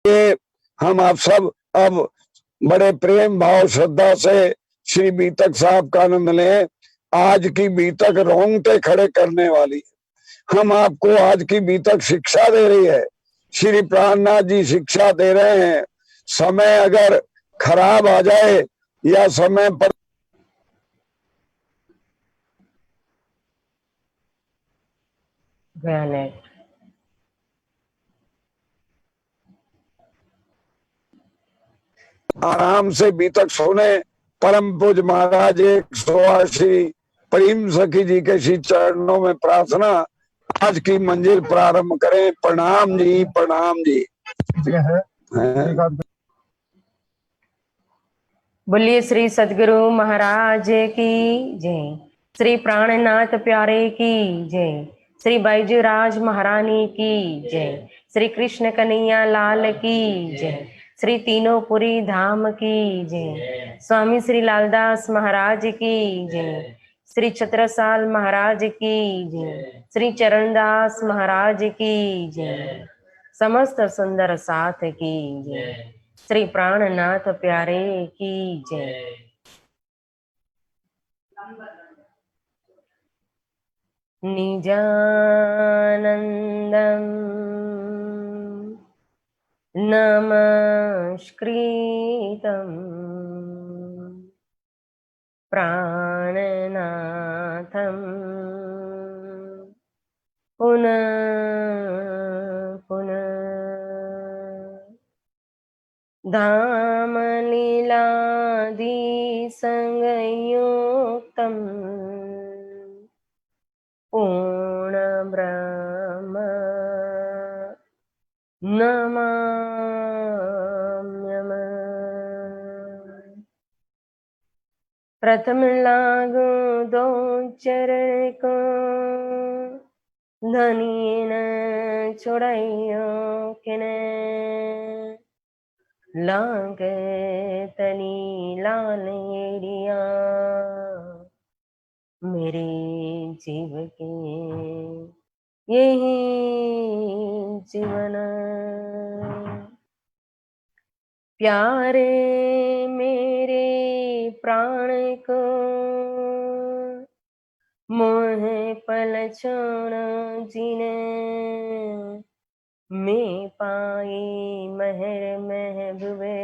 ये हम आप सब अब बड़े प्रेम भाव श्रद्धा से श्री बीतक साहब का आनंद लें। आज की बीतक रोंगटे खड़े करने वाली, हम आपको आज की बीतक शिक्षा दे रही है। श्री प्राणनाथ जी शिक्षा दे रहे हैं, समय अगर खराब आ जाए या समय पर आराम से बीतक सुने। परम पूज महाराज 108 श्री प्रेम सखी जी के श्री चरणों में प्रार्थना, आज की मंजिल प्रारंभ करें। प्रणाम जी, प्रणाम जी। बोलिए श्री सदगुरु महाराज की जय, श्री प्राणनाथ प्यारे की जय, श्री बैजूराज महारानी की जय, श्री कृष्ण कन्हैया लाल की जय, श्री तीनों पुरी धाम की जय, स्वामी श्री लालदास महाराज की जय, श्री छत्रसाल महाराज की जय, श्री चरणदास महाराज की जय, समस्त सुंदर साथ की जय, श्री प्राणनाथ प्यारे की जय। निजानन्दं नमस्कृतं प्राणनाथं पुनः पुनः धामलीलादिसंयुक्तं पूर्णब्रह्म नमाम्यहम्। प्रथम लागू दो चरण को धनी न छोड़ाइयो किने, लाग तनी लालेरिया मेरे जीव के यही जीवन। प्यारे मेरे प्राण को मोह पल छोड़ जीने, मैं पाई महर महबूबे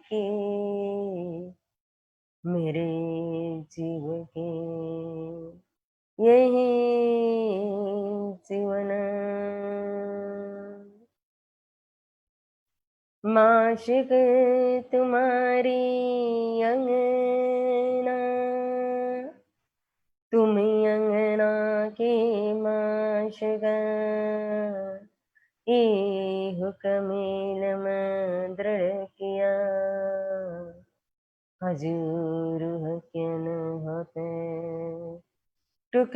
की मेरे जीव के यही जीवन। माशिक तुम्हारी अंगना, तुम अंगना के माशिक, ये हुक्म दृढ़ किया हजूर हक्यन होते टुक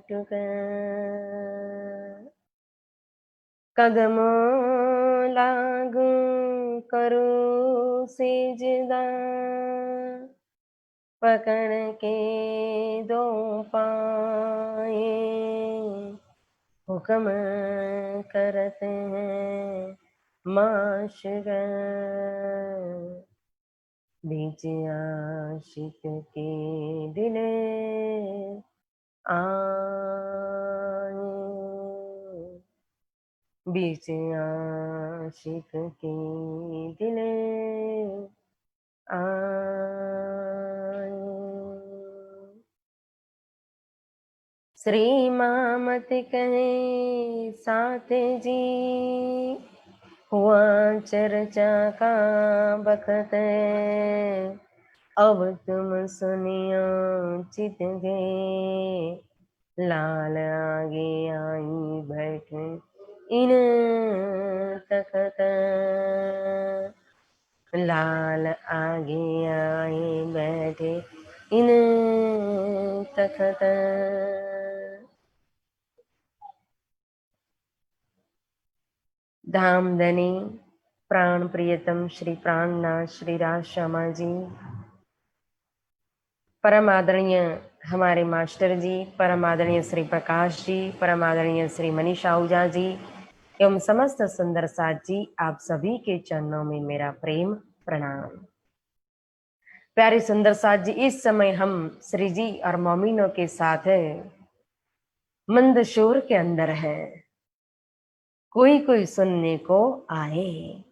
टुक। कदमों लागू करो सिजदा, पकड़ के दो पाए हुक्म करते हैं माशगर, बीच आशिक के दिले आए, बीच आशिक के दिले आए। श्री मामत कहे साथ जी, हुआ चर्चा का बखत, अब तुम सुनियो चित गए, लाल आगे आई बैठे इन तखत, लाल आगे आए बैठे इन तखत। धामधनी प्राण प्रियतम श्री प्राणनाथ श्री राज श्यामा जी, परम आदरणीय हमारे मास्टर जी, परम आदरणीय श्री प्रकाश जी, परम आदरणीय श्री मनीष आहूजा जी, एवं समस्त सुंदर साथ जी, आप सभी के चरणों में मेरा प्रेम प्रणाम। प्यारे सुंदर साथ जी, इस समय हम श्री जी और मोमिनों के साथ मंदशोर के अंदर है। कोई कोई सुनने को आए,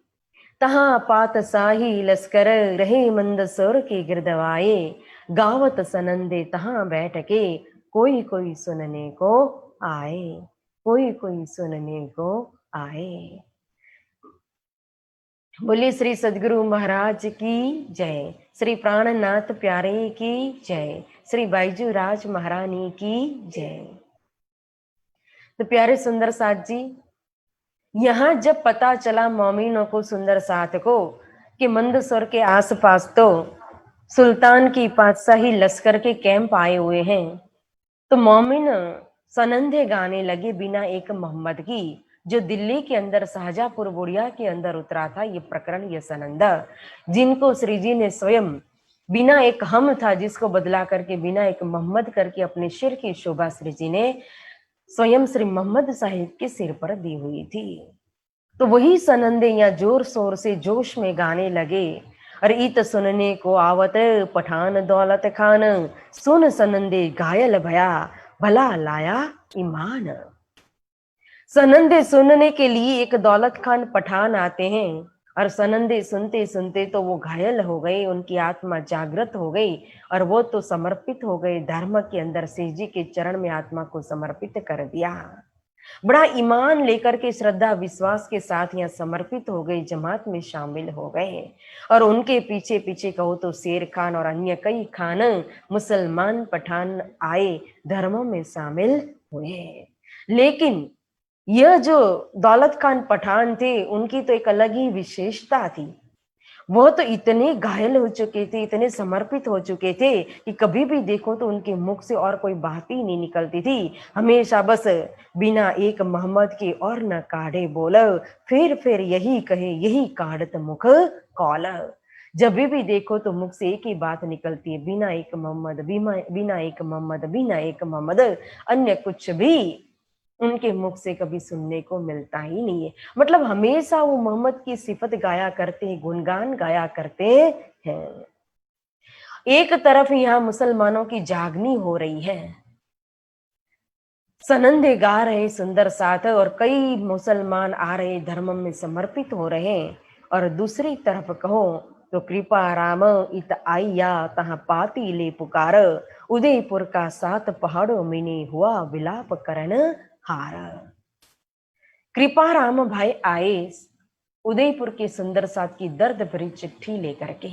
तहां पात साही लश्कर रहे मंदसौर के गिरदवाए, गावत सनंदे तहां बैठ के कोई कोई सुनने को आए, कोई कोई सुनने को आए। बोलिए श्री सदगुरु महाराज की जय, श्री प्राणनाथ प्यारे की जय, श्री बाईजू राज महारानी की जय। तो प्यारे सुंदर साथ जी, यहां जब पता चला मोमिनों को, सुंदर साथ को, कि मंदसौर के आसपास तो सुल्तान की पातशाही लश्कर के कैंप आए हुए हैं, तो मोमिन सनंदे गाने लगे बिना एक मोहम्मद की, जो दिल्ली के अंदर शाहजहांपुर बुढ़िया के अंदर उतरा था ये प्रकरण, ये सनंदा, जिनको श्री जी ने स्वयं बिना एक हम था जिसको बदला करके बिना एक मोहम्मद करके अपने सिर की शोभा श्री जी ने स्वयं श्री मोहम्मद साहिब के सिर पर दी हुई थी। तो वही सनंदे यहाँ जोर शोर से जोश में गाने लगे। और इत सुनने को आवत पठान दौलत खान, सुन सनंदे घायल भया भला लाया ईमान। सनंदे सुनने के लिए एक दौलत खान पठान आते हैं, और सनंदे सुनते सुनते तो वो घायल हो गए, उनकी आत्मा जागृत हो गई, और वो तो समर्पित हो गए धर्म के अंदर, श्री जी के चरण में आत्मा को समर्पित कर दिया। बड़ा ईमान लेकर के, श्रद्धा विश्वास के साथ यहाँ समर्पित हो गए, जमात में शामिल हो गए। और उनके पीछे पीछे कहो तो शेर खान और अन्य कई खान मुसलमान पठान आए, धर्मों में शामिल हुए। लेकिन यह जो दौलत खान पठान थे, उनकी तो एक अलग ही विशेषता थी। वो तो इतने घायल हो चुके थे, इतने समर्पित हो चुके थे कि कभी भी देखो तो उनके मुख से और कोई बात ही नहीं निकलती थी। हमेशा बस बिना एक मोहम्मद के और न काढ़े बोल, फिर यही कहे यही काढ़त मुख कौल। जब भी देखो तो मुख से एक ही बात निकलती है, बिना एक मोहम्मद, बिना एक मोहम्मद, बिना एक मोहम्मद, अन्य कुछ भी उनके मुख से कभी सुनने को मिलता ही नहीं है। मतलब हमेशा वो मोहम्मद की सिफत गाया करते हैं, गुणगान गाया करते हैं। एक तरफ यहाँ मुसलमानों की जागनी हो रही है, सनंदे गा रहे सुंदर साथ, और कई मुसलमान आ रहे, धर्म में समर्पित हो रहे। और दूसरी तरफ कहो तो कृपा राम इत आइया तहाँ पाती ले पुकार, उदयपुर का 7 पहाड़ों में ने हुआ विलाप करण हार। कृपा राम भाई आए उदयपुर के सुंदर साथ की दर्द भरी चिट्ठी लेकर के,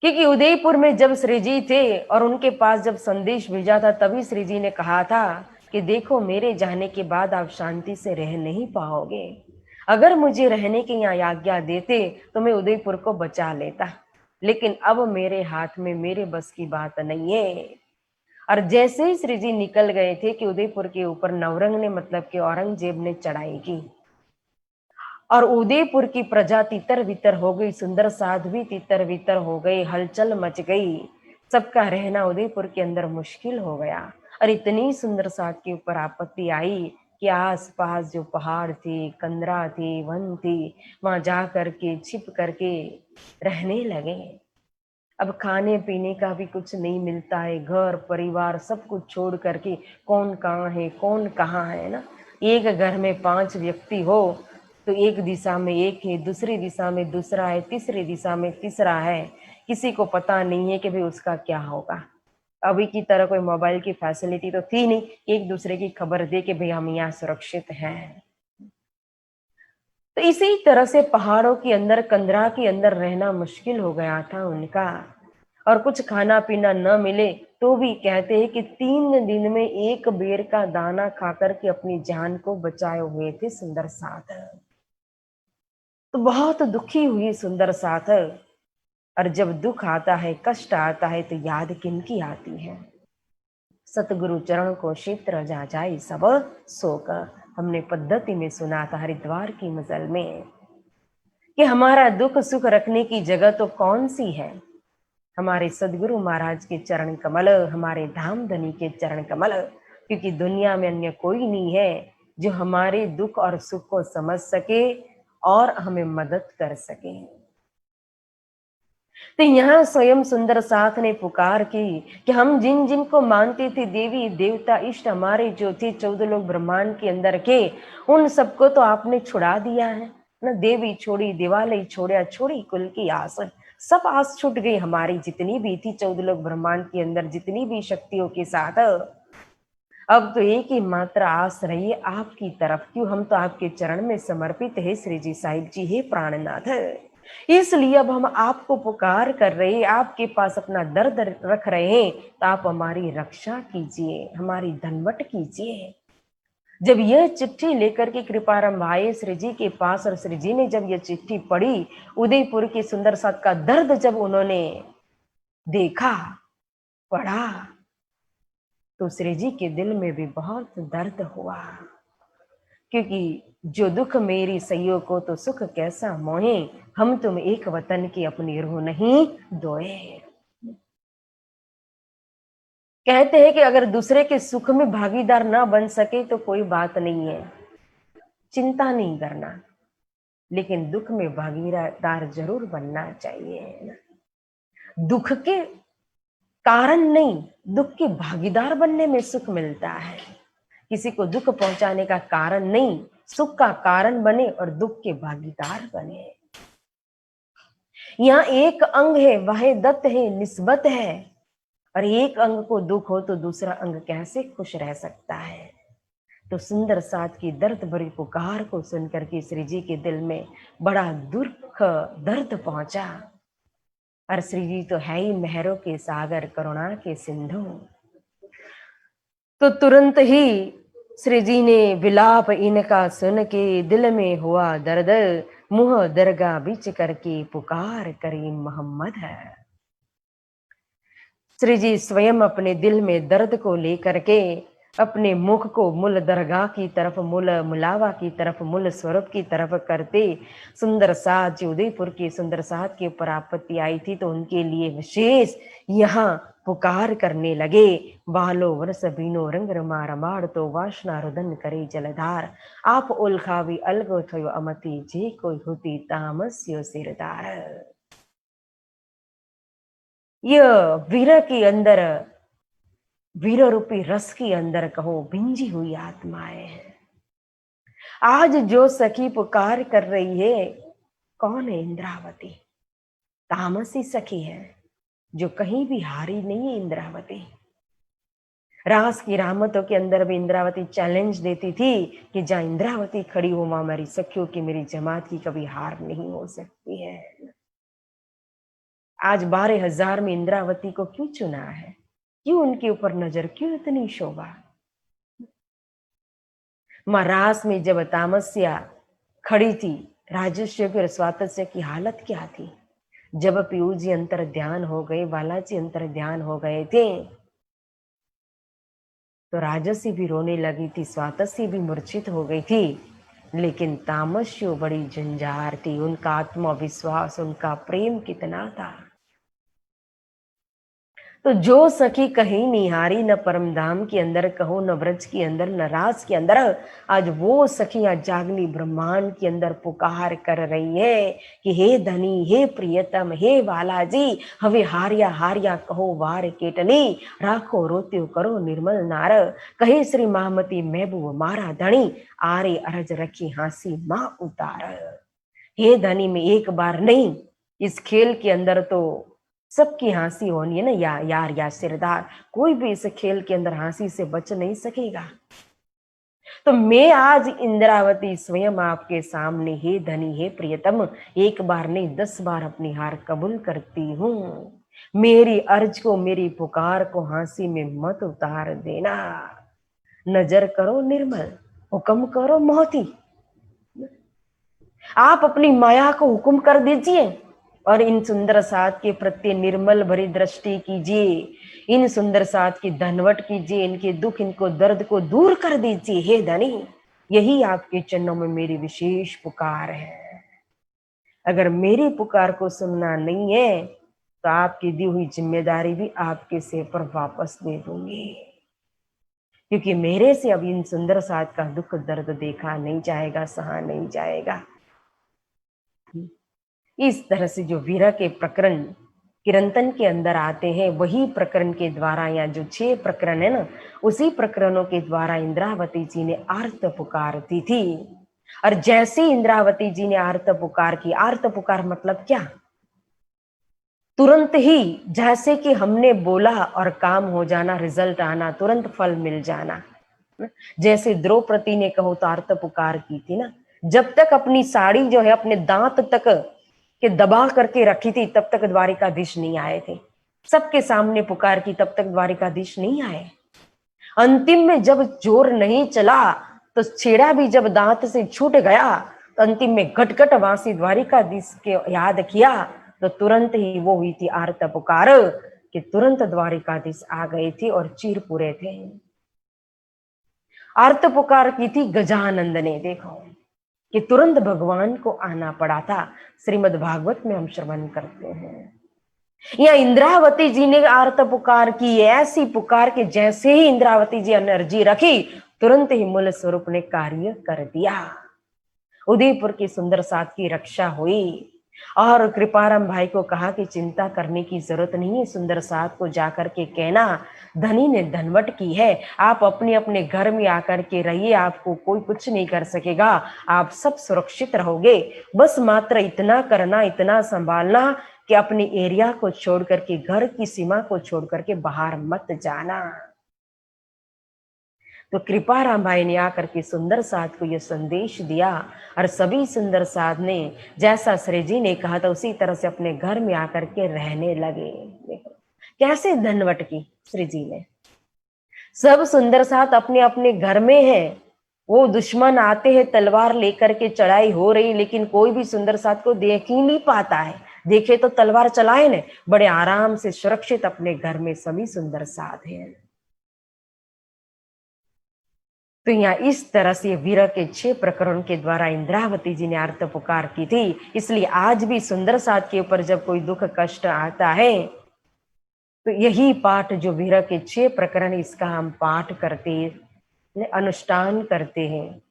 क्योंकि उदयपुर में जब श्री जी थे और उनके पास जब संदेश भेजा था, तभी श्री जी ने कहा था कि देखो मेरे जाने के बाद आप शांति से रह नहीं पाओगे, अगर मुझे रहने की यहाँ आज्ञा देते तो मैं उदयपुर को बचा लेता, लेकिन अब मेरे हाथ में, मेरे बस की बात नहीं है। और जैसे ही श्री जी निकल गए थे कि उदयपुर के ऊपर नवरंग ने, मतलब कि औरंगजेब ने चढ़ाई की, और उदयपुर की प्रजा तितर बितर हो गई, सुंदर साध भी तितर बितर हो गए, हलचल मच गई, सबका रहना उदयपुर के अंदर मुश्किल हो गया। और इतनी सुंदर साध के ऊपर आपत्ति आई कि आस पास जो पहाड़ थे, कंदरा थे, वन थी, वहां जा करके छिप करके रहने लगे। अब खाने पीने का भी कुछ नहीं मिलता है, घर परिवार सब कुछ छोड़ करके, कौन कहाँ है कौन कहाँ है ना। एक घर में 5 व्यक्ति हो तो एक दिशा में एक है, दूसरी दिशा में दूसरा है, तीसरी दिशा में तीसरा है, किसी को पता नहीं है कि भाई उसका क्या होगा। अभी की तरह कोई मोबाइल की फैसिलिटी तो थी नहीं, एक दूसरे की खबर दे कि भाई हम यहाँ सुरक्षित हैं। तो इसी तरह से पहाड़ों के अंदर, कंदरा के अंदर रहना मुश्किल हो गया था उनका। और कुछ खाना पीना न मिले तो भी कहते हैं कि 3 दिन में 1 बेर का दाना खाकर के अपनी जान को बचाए हुए थे सुंदर साथ। तो बहुत दुखी हुई सुंदर साथ। और जब दुख आता है, कष्ट आता है, तो याद किनकी आती है? सतगुरु चरण को क्षेत्र जा जाए सब शोक। हमने पद्धति में सुना था हरिद्वार की मजल में कि हमारा दुख सुख रखने की जगह तो कौन सी है? हमारे सदगुरु महाराज के चरण कमल, हमारे धाम धनी के चरण कमल, क्योंकि दुनिया में अन्य कोई नहीं है जो हमारे दुख और सुख को समझ सके और हमें मदद कर सके। तो यहाँ स्वयं सुंदर साथ ने पुकार की कि हम जिन जिन को मानते थे देवी देवता इष्ट हमारे जो थे 14 लोग ब्रह्मांड के अंदर के, उन सबको तो आपने छुड़ा दिया है न। देवी छोड़ी, दिवाली छोड़ा, छोड़ी कुल की आस, सब आस छूट गई हमारी जितनी भी थी 14 लोग ब्रह्मांड के अंदर जितनी भी शक्तियों के साथ। अब तो एक ही मात्र आस रही है आपकी तरफ, क्यों हम तो आपके चरण में समर्पित है श्री जी साहिब जी, हे प्राणनाथ। इसलिए अब हम आपको पुकार कर रहे हैं, आपके पास अपना दर्द रख रहे हैं, तो आप हमारी रक्षा कीजिए, हमारी धनवट कीजिए। जब यह चिट्ठी लेकर के कृपारंभ आए श्री जी के पास और श्री जी ने जब यह चिट्ठी पढ़ी, उदयपुर के सुंदर साथ का दर्द जब उन्होंने देखा, पढ़ा, तो श्री जी के दिल में भी बहुत दर्द हुआ। क्योंकि जो दुख मेरी सैयों को तो सुख कैसा मोहे, हम तुम एक वतन की अपनी रूह नहीं दोए। कहते हैं कि अगर दूसरे के सुख में भागीदार ना बन सके तो कोई बात नहीं है, चिंता नहीं करना, लेकिन दुख में भागीदार जरूर बनना चाहिए। दुख के कारण नहीं, दुख के भागीदार बनने में सुख मिलता है। किसी को दुख पहुंचाने का कारण नहीं, सुख का कारण बने और दुख के भागीदार बने। यहाँ एक अंग है, वहीदत है, निस्बत है, और एक अंग को दुख हो तो दूसरा अंग कैसे खुश रह सकता है। तो सुंदर साथ की दर्द भरी पुकार को सुनकर के श्री जी के दिल में बड़ा दुख दर्द पहुंचा। और श्री जी तो है ही मेहरों के सागर, करुणा के सिंधु। तो तुरंत ही श्री जी ने विलाप इनका सुन के दिल में हुआ दर्द, मुंह दरगाह बीच करके पुकार करी मोहम्मद है। श्री जी स्वयं अपने दिल में दर्द को लेकर के अपने मुख को मूल दरगाह की तरफ, मूल मुलावा की तरफ, मूल स्वरूप की तरफ करते सुंदर साथ जो उदयपुर के सुंदर साथ के ऊपर आपत्ति आई थी, तो उनके लिए विशेष यहाँ पुकार करने लगे। बालो वर्ष बीनो रंग रमा रमाड़ तो वासना रुदन करे जलधार, आप उलखावी अलगो थयो अमति जे कोई होती तामस्यो सिरदार। यह वीर के अंदर, वीर रूपी रस के अंदर कहो भिंजी हुई आत्माएं हैं। आज जो सखी पुकार कर रही है, कौन है? इंद्रावती। तामसी सखी है जो कहीं भी हारी नहीं है। इंद्रावती रास की रामतों के अंदर भी इंद्रावती चैलेंज देती थी कि जहां इंद्रावती खड़ी हो वहां मेरी सखियों की, मेरी जमात की कभी हार नहीं हो सकती है। आज 12,000 में इंद्रावती को क्यों चुना है? क्यों उनके ऊपर नजर, क्यों इतनी शोभा? मां रास में जब तामस्या खड़ी थी, राजस्व और स्वातस्य की हालत क्या थी? जब पीयू जी अंतर ध्यान हो गए, बालाजी अंतर ध्यान हो गए थे, तो राजसी भी रोने लगी थी, स्वातस्य भी मूर्छित हो गई थी, लेकिन तामस्यो बड़ी झंझार थी। उनका आत्मविश्वास, उनका प्रेम कितना था। तो जो सखी कहीं निहारी, न परम धाम के अंदर कहो, न ब्रज के अंदर, न रास के अंदर, आज वो सखियां जागनी ब्रह्मांड के अंदर पुकार कर रही है कि हे धनी, हे प्रियतम, हे बालाजी, हवे हारिया हारिया कहो वार केटनी, राखो रोत्यो करो निर्मल नार, कहे श्री महामती महबूब मारा धनी, आरे अरज रखी हासी माँ उतार। हे धनी में एक बार नहीं, इस खेल के अंदर तो सबकी हंसी होनी है ना यार या सिरदार, कोई भी इस खेल के अंदर हंसी से बच नहीं सकेगा। तो मैं आज इंद्रावती स्वयं आपके सामने, हे धनी, हे प्रियतम, एक बार नहीं 10 बार अपनी हार कबूल करती हूँ। मेरी अर्ज को, मेरी पुकार को हंसी में मत उतार देना। नजर करो निर्मल, हुक्म करो मोहती। आप अपनी माया को हुक्म कर दीजिए और इन सुंदर साथ के प्रति निर्मल भरी दृष्टि कीजिए, इन सुंदर साथ की धनवट कीजिए, इनके दुख, इनको दर्द को दूर कर दीजिए। हे धनी, यही आपके चरणों में मेरी विशेष पुकार है। अगर मेरी पुकार को सुनना नहीं है तो आपकी दी हुई जिम्मेदारी भी आपके सिर पर वापस दे दूंगी, क्योंकि मेरे से अब इन सुंदर साथ का दुख दर्द देखा नहीं जाएगा, सहा नहीं जाएगा। इस तरह से जो वीरा के प्रकरण किरंतन के अंदर आते हैं, वही प्रकरण के द्वारा, या जो 6 प्रकरण है ना, उसी प्रकरणों के द्वारा इंद्रावती जी ने आर्त पुकार दी थी। और जैसे इंद्रावती जी ने आर्त पुकार की, आर्त पुकार मतलब क्या, तुरंत ही जैसे कि हमने बोला और काम हो जाना, रिजल्ट आना, तुरंत फल मिल जाना। जैसे द्रौपदी ने कहो तो आर्त पुकार की थी ना, जब तक अपनी साड़ी जो है अपने दांत तक के दबा करके रखी थी, तब तक द्वारिकाधीश नहीं आए थे। सबके सामने पुकार की, तब तक द्वारिकाधीश नहीं आए। अंतिम में जब जोर नहीं चला, तो छेड़ा भी जब दांत से छूट गया, तो अंतिम में घटघट वासी द्वारिकाधीश के याद किया, तो तुरंत ही वो हुई थी आर्त पुकार, कि तुरंत द्वारिकाधीश आ गए थे और चीर पूरे थे। आर्त पुकार की थी गजानंद ने, देखो कि तुरंत भगवान को आना पड़ा था। श्रीमद् भागवत में हम श्रवण करते हैं, या इंद्रावती जी ने आर्त पुकार की, ऐसी पुकार के जैसे ही इंद्रावती जी एनर्जी रखी, तुरंत ही मूल स्वरूप ने कार्य कर दिया। उदयपुर की सुंदर साथ की रक्षा हुई। और कृपाराम भाई को कहा कि चिंता करने की जरूरत नहीं है, सुंदर साथ को जाकर के कहना धनी ने धनवट की है, आप अपने अपने घर में आकर के रहिए, आपको कोई कुछ नहीं कर सकेगा, आप सब सुरक्षित रहोगे। बस मात्र इतना करना, इतना संभालना कि अपने एरिया को छोड़ करके, घर की सीमा को छोड़ करके बाहर मत जाना। तो कृपाराम भाई ने आकर के सुंदर साध को यह संदेश दिया, और सभी सुंदर साध ने जैसा श्री जी ने कहा था उसी तरह से अपने घर में आकर के रहने लगे। देखो कैसे धनवट की श्री जी ने। सब सुंदर साथ अपने अपने घर में है, वो दुश्मन आते हैं तलवार लेकर के, चढ़ाई हो रही, लेकिन कोई भी सुंदर साथ को देख ही नहीं पाता है। देखे तो तलवार चलाए ने, बड़े आराम से सुरक्षित अपने घर में सभी सुंदर साथ हैं। तो यहाँ इस तरह से वीर के 6 प्रकरण के द्वारा इंद्रावती जी ने आर्त पुकार की थी। इसलिए आज भी सुंदर साथ के ऊपर जब कोई दुख कष्ट आता है, तो यही पाठ जो वीर के 6 प्रकरण, इसका हम पाठ करते, अनुष्ठान करते हैं।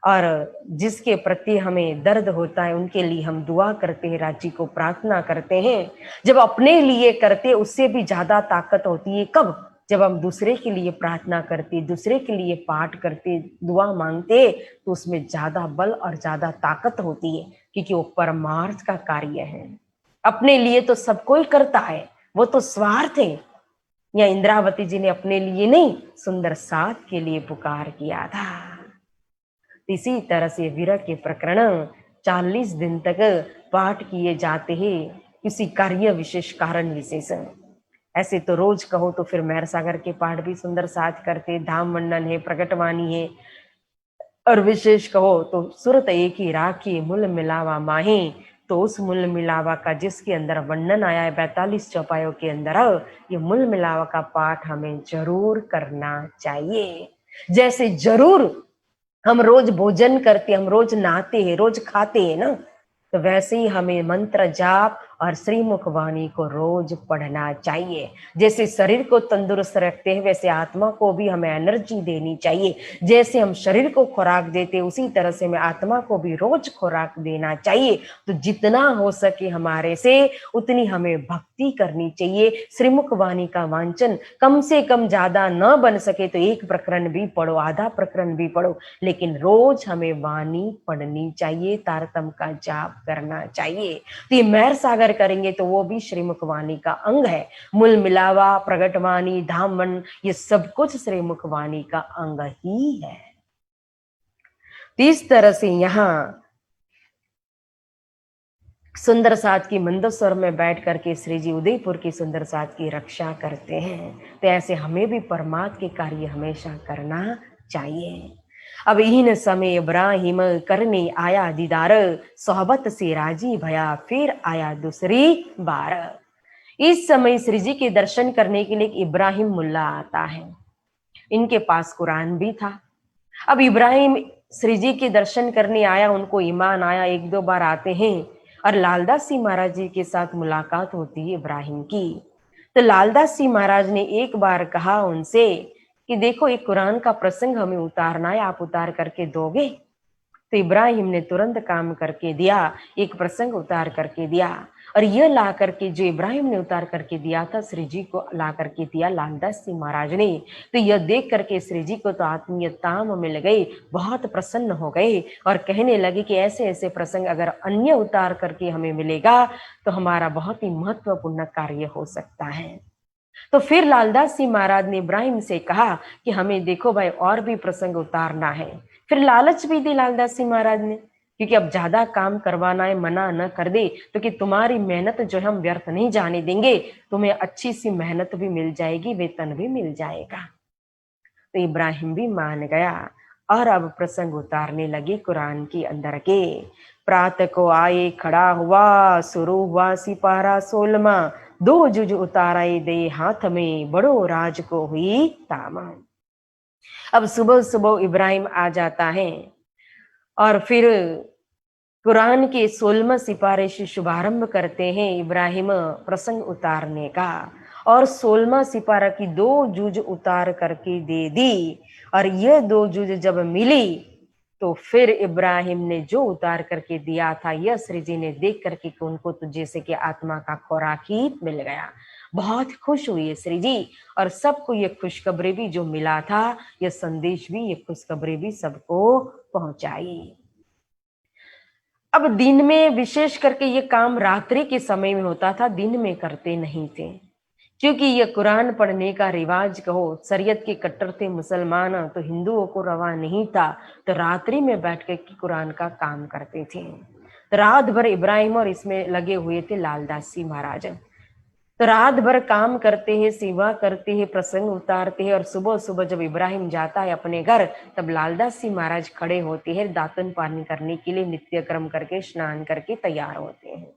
और जिसके प्रति हमें दर्द होता है, उनके लिए हम दुआ करते हैं, राज्य को प्रार्थना करते हैं। जब अपने लिए करते, उससे भी ज्यादा ताकत होती है। कब? जब हम दूसरे के लिए प्रार्थना करते, दूसरे के लिए पाठ करते, दुआ मांगते, तो उसमें ज्यादा बल और ज्यादा ताकत होती है, क्योंकि वो परमार्थ का कार्य है। अपने लिए तो सब कोई करता है, वो तो स्वार्थ है। या इंद्रावती जी ने अपने लिए नहीं, सुंदर साथ के लिए पुकार किया था। इसी तरह से वीर के प्रकरण 40 दिन तक पाठ किए जाते हैं, किसी कार्य विशेष, कारण विशेष। ऐसे तो रोज कहो तो फिर मेहर सागर के पाठ भी सुंदर साथ करते, धाम वर्णन है, प्रकटवाणी है। और विशेष कहो तो सुरत एक ही राखी, मूल मिलावा माही, तो उस मूल मिलावा का जिसके अंदर वर्णन आया है 42 चौपायों के अंदर, ये मूल मिलावा का पाठ हमें जरूर करना चाहिए। जैसे जरूर हम रोज भोजन करते, हम रोज नहाते हैं, रोज खाते हैं ना, तो वैसे ही हमें मंत्र जाप और श्रीमुख वाणी को रोज पढ़ना चाहिए। जैसे शरीर को तंदुरुस्त रखते हैं, वैसे आत्मा को भी हमें एनर्जी देनी चाहिए। जैसे हम शरीर को खुराक देते, उसी तरह से हमें आत्मा को भी रोज खुराक देना चाहिए। तो जितना हो सके हमारे से, उतनी हमें भक्ति करनी चाहिए। श्रीमुख वाणी का वांचन कम से कम, ज्यादा न बन सके तो 1 प्रकरण भी पढ़ो, आधा प्रकरण भी पढ़ो, लेकिन रोज हमें वाणी पढ़नी चाहिए, तारतम का जाप करना चाहिए। तो ये मेहर सागर करेंगे तो वो भी श्रीमुख वाणी का अंग है। मूल मिलावा, प्रगटवाणी, धामन, ये सब कुछ श्रीमुख वाणी का अंग ही है। इस तरह से यहाँ सुंदर साथ की मंदस्वर में बैठ करके श्री जी उदयपुर की सुंदर साथ की रक्षा करते हैं। तो ऐसे हमें भी परमात्मा के कार्य हमेशा करना चाहिए। अब इन समय इब्राहिम करने आया दीदार, सोहबत से राजी भया, फिर आया दूसरी बार। इस समय श्री जी के दर्शन करने के लिए इब्राहिम मुल्ला आता है। इनके पास कुरान भी था। अब इब्राहिम श्री जी के दर्शन करने आया, उनको ईमान आया, 1-2 बार आते हैं, और लालदास जी महाराज जी के साथ मुलाकात होती है इब्राहिम की। तो लालदास जी महाराज ने एक बार कहा उनसे कि देखो एक कुरान का प्रसंग हमें उतारना है, आप उतार करके दोगे? तो इब्राहिम ने तुरंत काम करके दिया, एक प्रसंग उतार करके दिया। और यह ला करके जो इब्राहिम ने उतार करके दिया था, श्री जी को ला करके दिया लालदास जी महाराज ने। तो यह देख करके श्री जी को तो आत्मीय ताम मिल गई, बहुत प्रसन्न हो गए और कहने लगे कि ऐसे ऐसे प्रसंग अगर अन्य उतार करके हमें मिलेगा तो हमारा बहुत ही महत्वपूर्ण कार्य हो सकता है। तो फिर लालदास जी महाराज ने इब्राहिम से कहा कि हमें देखो भाई और भी प्रसंग उतारना है। फिर लालच भी दी लालदास जी महाराज ने, क्योंकि अब ज्यादा काम करवाना है, मना न कर दे तो कि तुम्हारी मेहनत जो है हम व्यर्थ नहीं जाने देंगे, तुम्हें अच्छी सी मेहनत भी मिल जाएगी, वेतन भी मिल जाएगा। तो इब्राहिम भी मान गया और अब प्रसंग उतारने लगे कुरान के अंदर के। प्रातः को आए खड़ा हुआ, शुरू हुआ सिपारा 16वां, 2 जुज उतारे दे हाथ में, बड़ो राज को हुई तामा। अब सुबह सुबह इब्राहिम आ जाता है और फिर कुरान के 16वें सिपारे से शुभारंभ करते हैं इब्राहिम प्रसंग उतारने का। और 16वां सिपारा की 2 जूज उतार करके दे दी। और ये 2 जूज जब मिली तो फिर इब्राहिम ने जो उतार करके दिया था, यह श्री जी ने देख करके कि उनको तो जैसे कि आत्मा का खुराक ही मिल गया। बहुत खुश हुई है श्री जी और सबको ये खुशखबरी भी जो मिला था, यह संदेश भी, ये खुशखबरी भी सबको पहुंचाई। अब दिन में विशेष करके ये काम रात्रि के समय में होता था, दिन में करते नहीं थे, क्योंकि ये कुरान पढ़ने का रिवाज कहो, शरीयत के कट्टर थे मुसलमान तो हिंदुओं को रवा नहीं था, तो रात्रि में बैठ के कुरान का काम करते थे। तो रात भर इब्राहिम और इसमें लगे हुए थे लालदास जी महाराज। तो रात भर काम करते हैं, सेवा करते हैं, प्रसंग उतारते हैं और सुबह सुबह जब इब्राहिम जाता है अपने घर, तब लालदास जी महाराज खड़े होते हैं दातन पानी करने के लिए, नित्य क्रम करके स्नान करके तैयार होते हैं।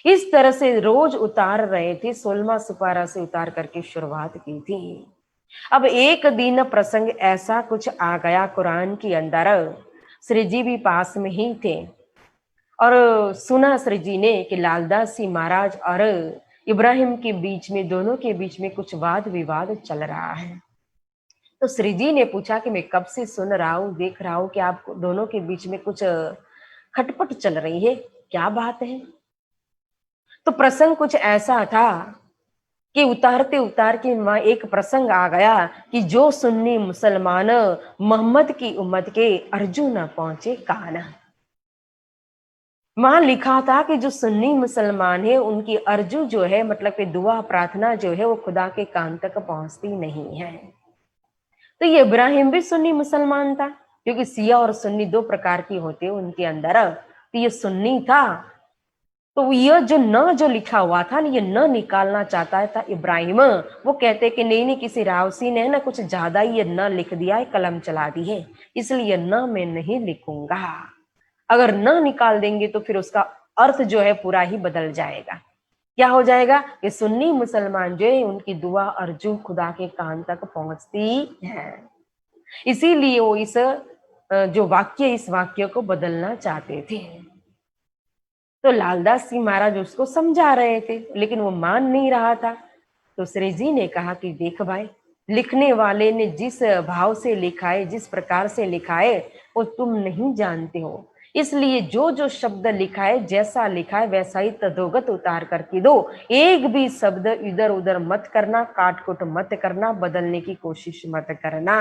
इस तरह से रोज उतार रहे थे, 16वां सिपारा से उतार करके शुरुआत की थी। अब एक दिन प्रसंग ऐसा कुछ आ गया कुरान के अंदर, श्री जी भी पास में ही थे और सुना श्री जी ने कि लालदास जी महाराज और इब्राहिम के बीच में, दोनों के बीच में कुछ वाद विवाद चल रहा है। तो श्री जी ने पूछा कि मैं कब से सुन रहा हूं, देख रहा हूं कि आप दोनों के बीच में कुछ खटपट चल रही है, क्या बात है? तो प्रसंग कुछ ऐसा था कि उतारते उतारते वहां एक प्रसंग आ गया कि जो सुन्नी मुसलमान मोहम्मद की उम्मत के अर्जू न पहुंचे काना। वहां लिखा था कि जो सुन्नी मुसलमान है उनकी अर्जू जो है, मतलब कि दुआ प्रार्थना जो है, वो खुदा के कान तक पहुंचती नहीं है। तो ये इब्राहिम भी सुन्नी मुसलमान था, क्योंकि सिया और सुन्नी 2 प्रकार की होते हैं उनके अंदर। तो ये सुन्नी था, तो यह जो लिखा हुआ था ना, ये न निकालना चाहता था इब्राहिम। वो कहते कि नहीं नहीं, किसी रावसी ने ना कुछ ज्यादा ही ये न लिख दिया है, कलम चला दी है, इसलिए न मैं नहीं लिखूंगा। अगर न निकाल देंगे तो फिर उसका अर्थ जो है पूरा ही बदल जाएगा। क्या हो जाएगा कि सुन्नी मुसलमान जो है उनकी दुआ अर्जू खुदा के कान तक पहुंचती है, इसीलिए वो इस जो वाक्य, इस वाक्य को बदलना चाहते थे। तो लालदास जी महाराज उसको समझा रहे थे, लेकिन वो मान नहीं रहा था। तो श्री जी ने कहा कि देख भाई, लिखने वाले ने जिस भाव से लिखा है, जिस प्रकार से लिखा है, वो तुम नहीं जानते हो। इसलिए जो जो शब्द लिखा है, जैसा लिखा है वैसा ही तदोगत उतार करके दो। एक भी शब्द इधर उधर मत करना, काट कुट मत करना, बदलने की कोशिश मत करना।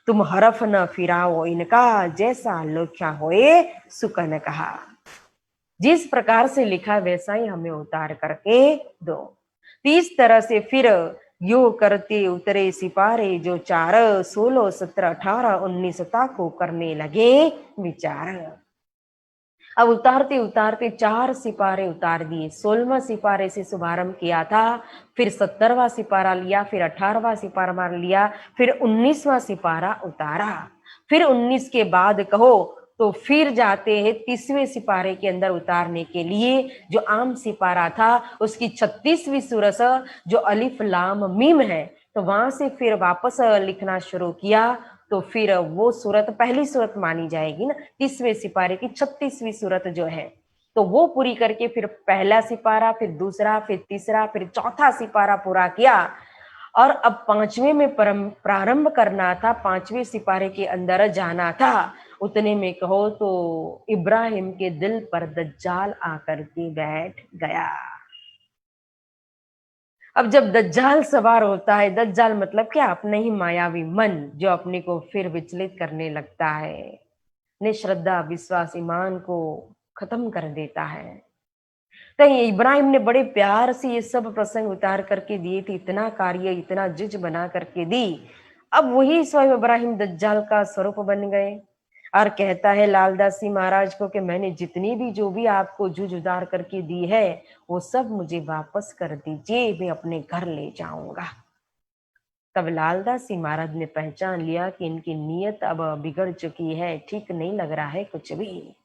तुम हरफ न फिराओ इनका, जैसा लिखा होए सुकन कहा। जिस प्रकार से लिखा वैसा ही हमें उतार करके दो। तो इस तरह से फिर यो करते उतरे सिपारे जो 4, 16, 17, 18, 19 को करने लगे विचार। अब उतारते उतारते 4 सिपारे उतार दिए। 16वां सिपारे से शुभारंभ किया था, फिर 17वां सिपारा लिया, फिर 18वां सिपारा लिया, फिर 19वां सिपारा उतारा। फिर 19 के बाद कहो तो फिर जाते हैं 30वें सिपारे के अंदर उतारने के लिए। जो आम सिपारा था उसकी 36वीं सूरत जो अलिफ लाम मीम है, तो वहां से फिर वापस लिखना शुरू किया। तो फिर वो सूरत पहली सूरत मानी जाएगी ना, 30वें सिपारे की 36वीं सूरत जो है, तो वो पूरी करके फिर पहला सिपारा, फिर दूसरा, फिर तीसरा, फिर चौथा सिपारा पूरा किया। और अब 5वें में प्रारंभ करना था, 5वें सिपारे के अंदर जाना था। उतने में कहो तो इब्राहिम के दिल पर दज्जाल आकर के बैठ गया। अब जब दज्जाल सवार होता है, दज्जाल मतलब क्या, अपने ही मायावी मन जो अपने को फिर विचलित करने लगता है, निश्रद्धा विश्वास ईमान को खत्म कर देता है। कहीं इब्राहिम ने बड़े प्यार से ये सब प्रसंग उतार करके दिए थे, इतना कार्य इतना जुज बना करके दी। अब वही स्वयं इब्राहिम दज्जाल का स्वरूप बन गए और कहता है लालदास जी महाराज को कि मैंने जितनी भी जो भी आपको जुज उतार करके दी है वो सब मुझे वापस कर दीजिए, मैं अपने घर ले जाऊंगा। तब लालदास जी महाराज ने पहचान लिया कि इनकी नीयत अब बिगड़ चुकी है, ठीक नहीं लग रहा है कुछ भी।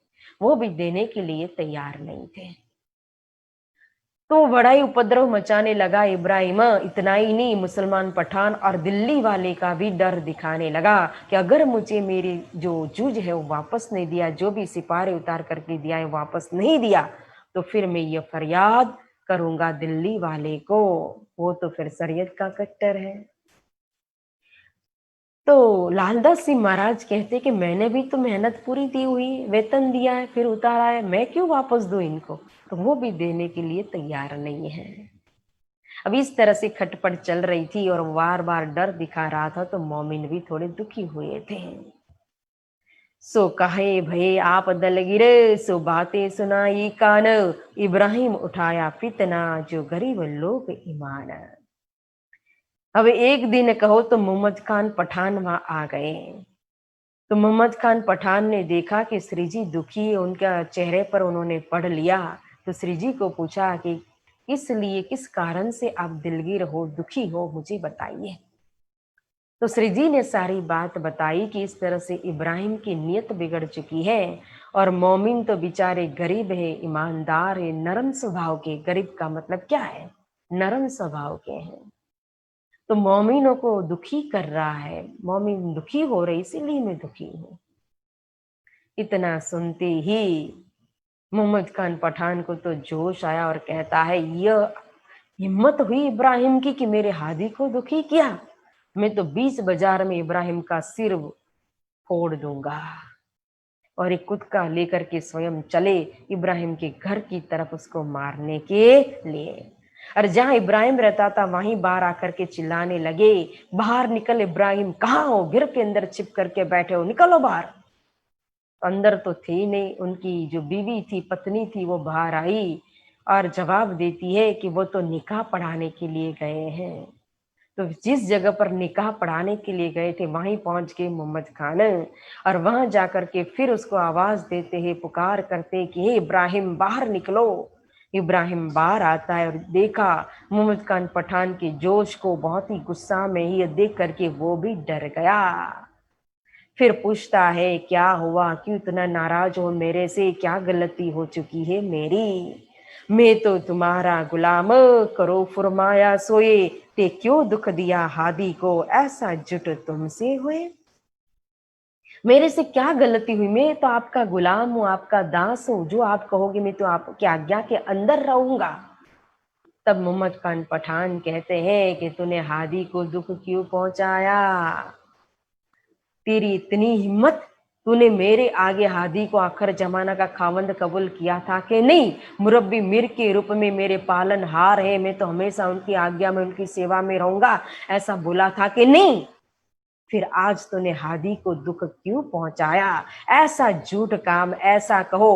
वो भी देने के लिए तैयार नहीं थे। तो बड़ा ही उपद्रव मचाने लगा इब्राहिम। इतना ही नहीं, मुसलमान पठान और दिल्ली वाले का भी डर दिखाने लगा कि अगर मुझे मेरी जो जूझ है वो वापस नहीं दिया, जो भी सिपारे उतार करके दिया है वापस नहीं दिया, तो फिर मैं ये फरियाद करूंगा दिल्ली वाले को। वो तो फिर शरीयत का कट्टर है। तो लालदास सिंह महाराज कहते कि मैंने भी तो मेहनत पूरी दी हुई, वेतन दिया है, फिर उतारा है, मैं क्यों वापस दूं इनको। तो वो भी देने के लिए तैयार नहीं है। अब इस तरह से खटपट चल रही थी और बार बार डर दिखा रहा था, तो मोमिन भी थोड़े दुखी हुए थे। सो कहे भये आप दलगिरे, सो बातें सुनाई कान, इब्राहिम उठाया फितना जो गरीब लोग ईमान। अब एक दिन कहो तो मोहम्मद खान पठान वहां आ गए। तो मोहम्मद खान पठान ने देखा कि श्री जी दुखी है, उनका चेहरे पर उन्होंने पढ़ लिया। तो श्री जी को पूछा कि इसलिए किस कारण से आप दिलगीर हो, दुखी हो, मुझे बताइए। तो श्री जी ने सारी बात बताई कि इस तरह से इब्राहिम की नीयत बिगड़ चुकी है और मोमिन तो बेचारे गरीब है, ईमानदार है, नरम स्वभाव के। गरीब का मतलब क्या है, नरम स्वभाव के हैं। तो मोमिनों को दुखी कर रहा है, मोमिन दुखी हो रहे, इसीलिए मैं दुखी हूं। इतना सुनते ही मोहम्मद खान पठान को तो जोश आया और कहता है, यह हिम्मत हुई इब्राहिम की कि मेरे हादी को दुखी किया, मैं तो 20 बाजार में इब्राहिम का सिर फोड़ दूंगा। और एक कुत्ता लेकर के स्वयं चले इब्राहिम के घर की तरफ उसको मारने के लिए। और जहां इब्राहिम रहता था वहीं बाहर आकर के चिल्लाने लगे, बाहर निकल इब्राहिम, कहाँ हो, घर के अंदर छिप करके बैठे हो, निकलो बाहर। अंदर तो थे नहीं, उनकी जो बीवी थी, पत्नी थी, वो बाहर आई और जवाब देती है कि वो तो निकाह पढ़ाने के लिए गए हैं। तो जिस जगह पर निकाह पढ़ाने के लिए गए थे वहीं पहुंच गए मोहम्मद खान और वहां जाकर के फिर उसको आवाज देते हैं, पुकार करते कि हे इब्राहिम बाहर निकलो। इब्राहिम बाहर आता है और देखा मोहम्मद खान पठान के जोश को, बहुत ही गुस्सा में ही देख करके वो भी डर गया। फिर पूछता है क्या हुआ, क्यों इतना नाराज हो मेरे से, क्या गलती हो चुकी है मेरी, मैं तो तुम्हारा गुलाम, करो फरमाया सोए, ते क्यों दुख दिया हादी को, ऐसा जुट तुमसे हुए। मेरे से क्या गलती हुई, मैं तो आपका गुलाम हूं, आपका दास हूं, जो आप कहोगे मैं तो आपकी आज्ञा के अंदर रहूंगा। तब मोहम्मद खान पठान कहते हैं कि तूने हादी को दुख क्यों पहुंचाया, तेरी इतनी हिम्मत, तूने मेरे आगे हादी को आखिर जमाना का खावंद कबूल किया था कि नहीं, मुरब्बी मीर के रूप में मेरे पालन हार है, मैं तो हमेशा उनकी आज्ञा में उनकी सेवा में रहूंगा, ऐसा बोला था कि नहीं। फिर आज तूने हादी को दुख क्यों पहुंचाया, ऐसा झूठ काम, ऐसा कहो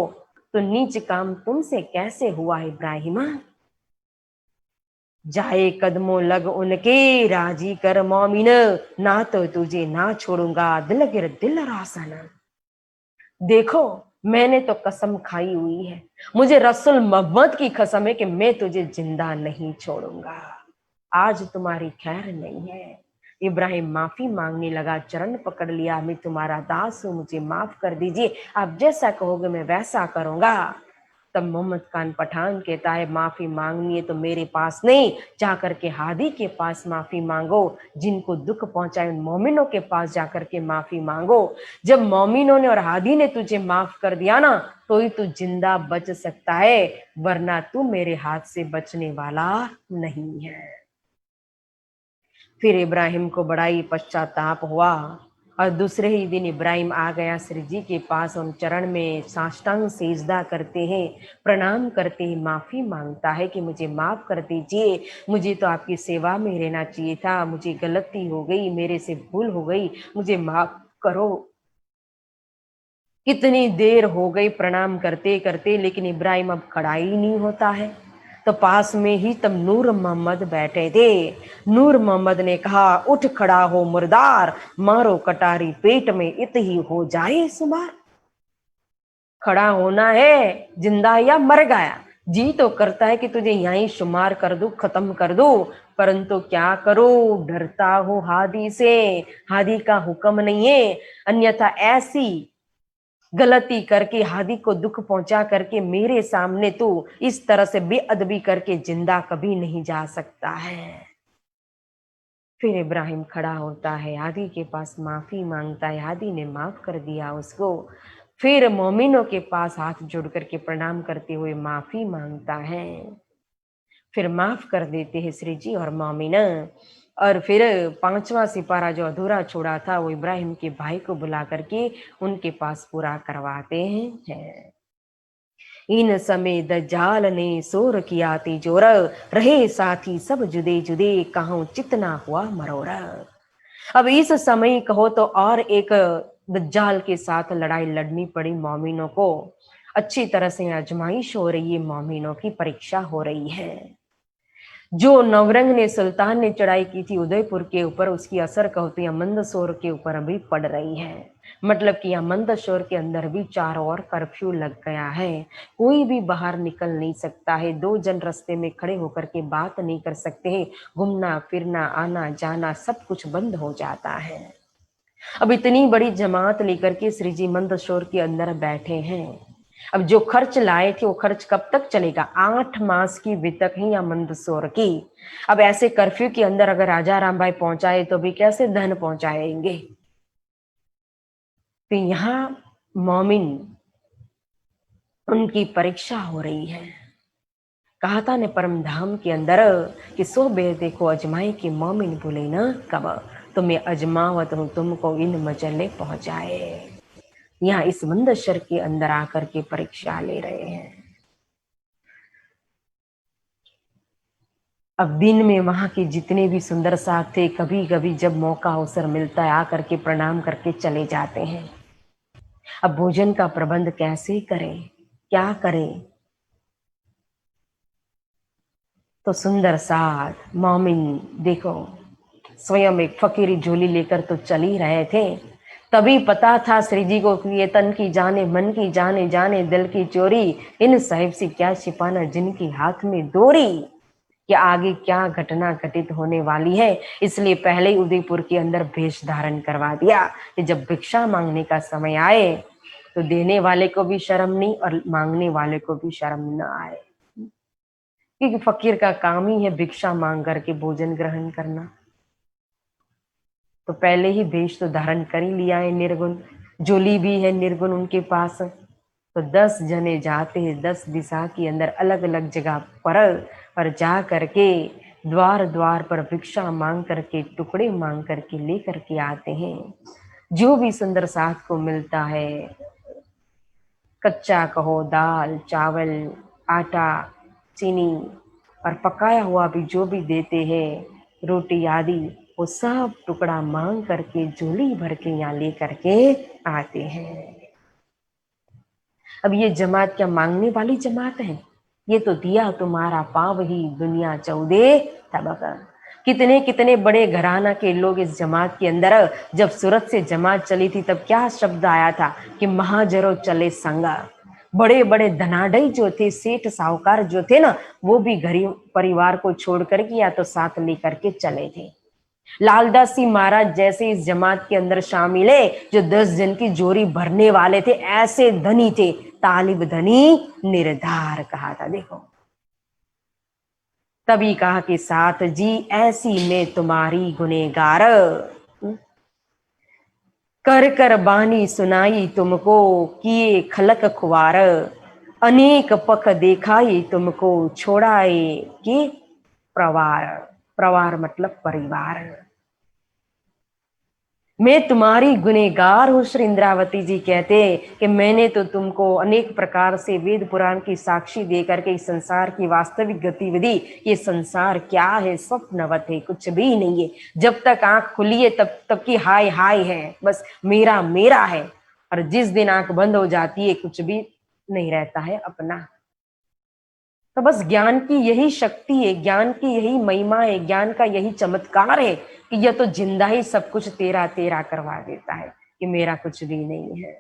तो नीच काम तुमसे कैसे हुआ इब्राहिमा। जाए कदमों लग उनके, राजी कर मोमिन, ना तो तुझे ना छोड़ूंगा, दिल गिर दिल रासन। देखो मैंने तो कसम खाई हुई है, मुझे रसूल मोहम्मद की कसम है कि मैं तुझे जिंदा नहीं छोड़ूंगा, आज तुम्हारी खैर नहीं है। इब्राहिम माफी मांगने लगा, चरण पकड़ लिया, मैं तुम्हारा दास हूं, मुझे माफ कर दीजिए, आप जैसा कहोगे मैं वैसा करूंगा। तब मोहम्मद खान पठान कहता है माफी मांगनी है तो मेरे पास नहीं, जाकर के हादी के पास माफी मांगो, जिनको दुख पहुंचाए उन मोमिनों के पास जाकर के माफी मांगो। जब मोमिनों ने और हादी ने तुझे माफ कर दिया ना, तो ही तू जिंदा बच सकता है, वरना तू मेरे हाथ से बचने वाला नहीं है। फिर इब्राहिम को बड़ा ही पश्चाताप हुआ और दूसरे ही दिन इब्राहिम आ गया श्री जी के पास और चरण में साष्टांग सेजदा करते हैं, प्रणाम करते हैं, माफ़ी मांगता है कि मुझे माफ़ कर दीजिए, मुझे तो आपकी सेवा में रहना चाहिए था, मुझे गलती हो गई, मेरे से भूल हो गई, मुझे माफ़ करो। कितनी देर हो गई प्रणाम करते करते, लेकिन इब्राहिम अब खड़ा ही नहीं होता है। तो पास में ही तब नूर मोहम्मद बैठे थे। नूर मोहम्मद ने कहा, उठ खड़ा हो मुर्दार, मारो कटारी पेट में, इत ही हो जाए शुमार। खड़ा होना है, जिंदा या मर गया। जी तो करता है कि तुझे यहीं शुमार कर दूं, खत्म कर दूं, परंतु क्या करूं, डरता हूं हादी से, हादी का हुक्म नहीं है, अन्यथा ऐसी गलती करके, हादी को दुख पहुंचा करके मेरे सामने तू इस तरह से बेअदबी करके जिंदा कभी नहीं जा सकता है। फिर इब्राहिम खड़ा होता है, हादी के पास माफी मांगता है, हादी ने माफ कर दिया उसको। फिर मोमिनों के पास हाथ जोड़ करके प्रणाम करते हुए माफी मांगता है, फिर माफ कर देते हैं श्री जी और मोमिना। और फिर पांचवा सिपारा जो अधूरा छोड़ा था वो इब्राहिम के भाई को बुला करके उनके पास पूरा करवाते हैं। इन समय दज्जाल ने शोर किया तिजोर, रहे साथी सब जुदे जुदे, कहूं चितना हुआ मरोरा। अब इस समय कहो तो और एक दज्जाल के साथ लड़ाई लड़नी पड़ी मोमिनों को। अच्छी तरह से आजमाइश हो रही है, मोमिनों की परीक्षा हो रही है। जो नवरंग ने सुल्तान ने चढ़ाई की थी उदयपुर के ऊपर, उसकी असर कहते हैं मंदसौर के ऊपर अभी पड़ रही है। मतलब कि मंदसौर के अंदर भी चारों ओर कर्फ्यू लग गया है, कोई भी बाहर निकल नहीं सकता है, दो जन रास्ते में खड़े होकर के बात नहीं कर सकते हैं, घूमना फिरना आना जाना सब कुछ बंद हो जाता है। अब इतनी बड़ी जमात लेकर के श्री जी मंदसौर के अंदर बैठे हैं। अब जो खर्च लाए थे वो खर्च कब तक चलेगा, 8 मास की वितक है या मंदसौर की। अब ऐसे कर्फ्यू के अंदर अगर राजा राम भाई पहुंचाए तो भी कैसे धन पहुंचाएंगे। तो यहाँ मोमिन उनकी परीक्षा हो रही है। कहा था ने परम धाम के अंदर कि सो बेर देखो अजमाए कि मोमिन बोले ना कब, तो मैं अजमावत हूं तुमको इन मजले पहुंचाए। यहाँ इस मंदसर के अंदर आकर के परीक्षा ले रहे हैं। अब दिन में वहां के जितने भी सुंदर साथ थे, कभी कभी जब मौका अवसर मिलता है आकर के प्रणाम करके चले जाते हैं। अब भोजन का प्रबंध कैसे करें, क्या करें। तो सुंदर साथ मोमिन देखो स्वयं एक फकीरी झोली लेकर तो चल ही रहे थे। तभी पता था श्री जी को कि ये तन की जाने मन की जाने, जाने दिल की चोरी, इन साहिब से क्या छिपाना जिनके हाथ में डोरी, कि आगे क्या घटना घटित होने वाली है। इसलिए पहले ही उदयपुर के अंदर भेष धारण करवा दिया कि जब भिक्षा मांगने का समय आए तो देने वाले को भी शर्म नहीं और मांगने वाले को भी शर्म न आए, क्योंकि फकीर का काम ही है भिक्षा मांग करके भोजन ग्रहण करना। तो पहले ही भेष तो धारण कर ही लिया है निर्गुण, जोली भी है निर्गुण उनके पास। तो 10 जने जाते हैं 10 दिशा के अंदर अलग अलग जगह पर जा करके द्वार द्वार पर भिक्षा मांग करके टुकड़े मांग करके ले करके आते हैं। जो भी सुंदर साथ को मिलता है, कच्चा कहो दाल चावल आटा चीनी और पकाया हुआ भी जो भी देते हैं रोटी आदि, वो सब टुकड़ा मांग करके झोली भर के यहाँ ले करके आते हैं। अब ये जमात क्या मांगने वाली जमात है, ये तो दिया तुम्हारा पाव ही दुनिया 14 तबका। कितने कितने बड़े घराना के लोग इस जमात के अंदर, जब सूरत से जमात चली थी तब क्या शब्द आया था कि महाजरो चले संगा। बड़े बड़े धनाढ्य जो थे, सेठ साहूकार जो थे ना, वो भी गरीब परिवार को छोड़ करके या तो साथ लेकर के चले थे। लालदास जी महाराज जैसे इस जमात के अंदर शामिल है, जो 10 जन की जोड़ी भरने वाले थे, ऐसे धनी थे, तालिब धनी निर्धार कहा था। देखो तभी कहा कि साथ जी ऐसी में तुम्हारी गुनेगार, कर कर बानी सुनाई तुमको किए खलक खुआर, अनेक पख देखाई तुमको छोड़ाए के प्रवार। प्रवार मतलब परिवार। मैं तुम्हारी गुनहगार हूँ। श्री इंद्रावती जी कहते कि मैंने तो तुमको अनेक प्रकार से वेद पुराण की साक्षी दे करके इस संसार की वास्तविक गतिविधि, ये संसार क्या है, स्वप्नवत है, कुछ भी नहीं है। जब तक आंख खुली है तब तक की हाय हाय है, बस मेरा मेरा है। और जिस दिन आंख बंद हो जाती है कुछ भी नहीं रहता है अपना। तो बस ज्ञान की यही शक्ति है, ज्ञान की यही महिमा है, ज्ञान का यही चमत्कार है कि यह तो जिंदा ही सब कुछ तेरा तेरा करवा देता है कि मेरा कुछ भी नहीं है।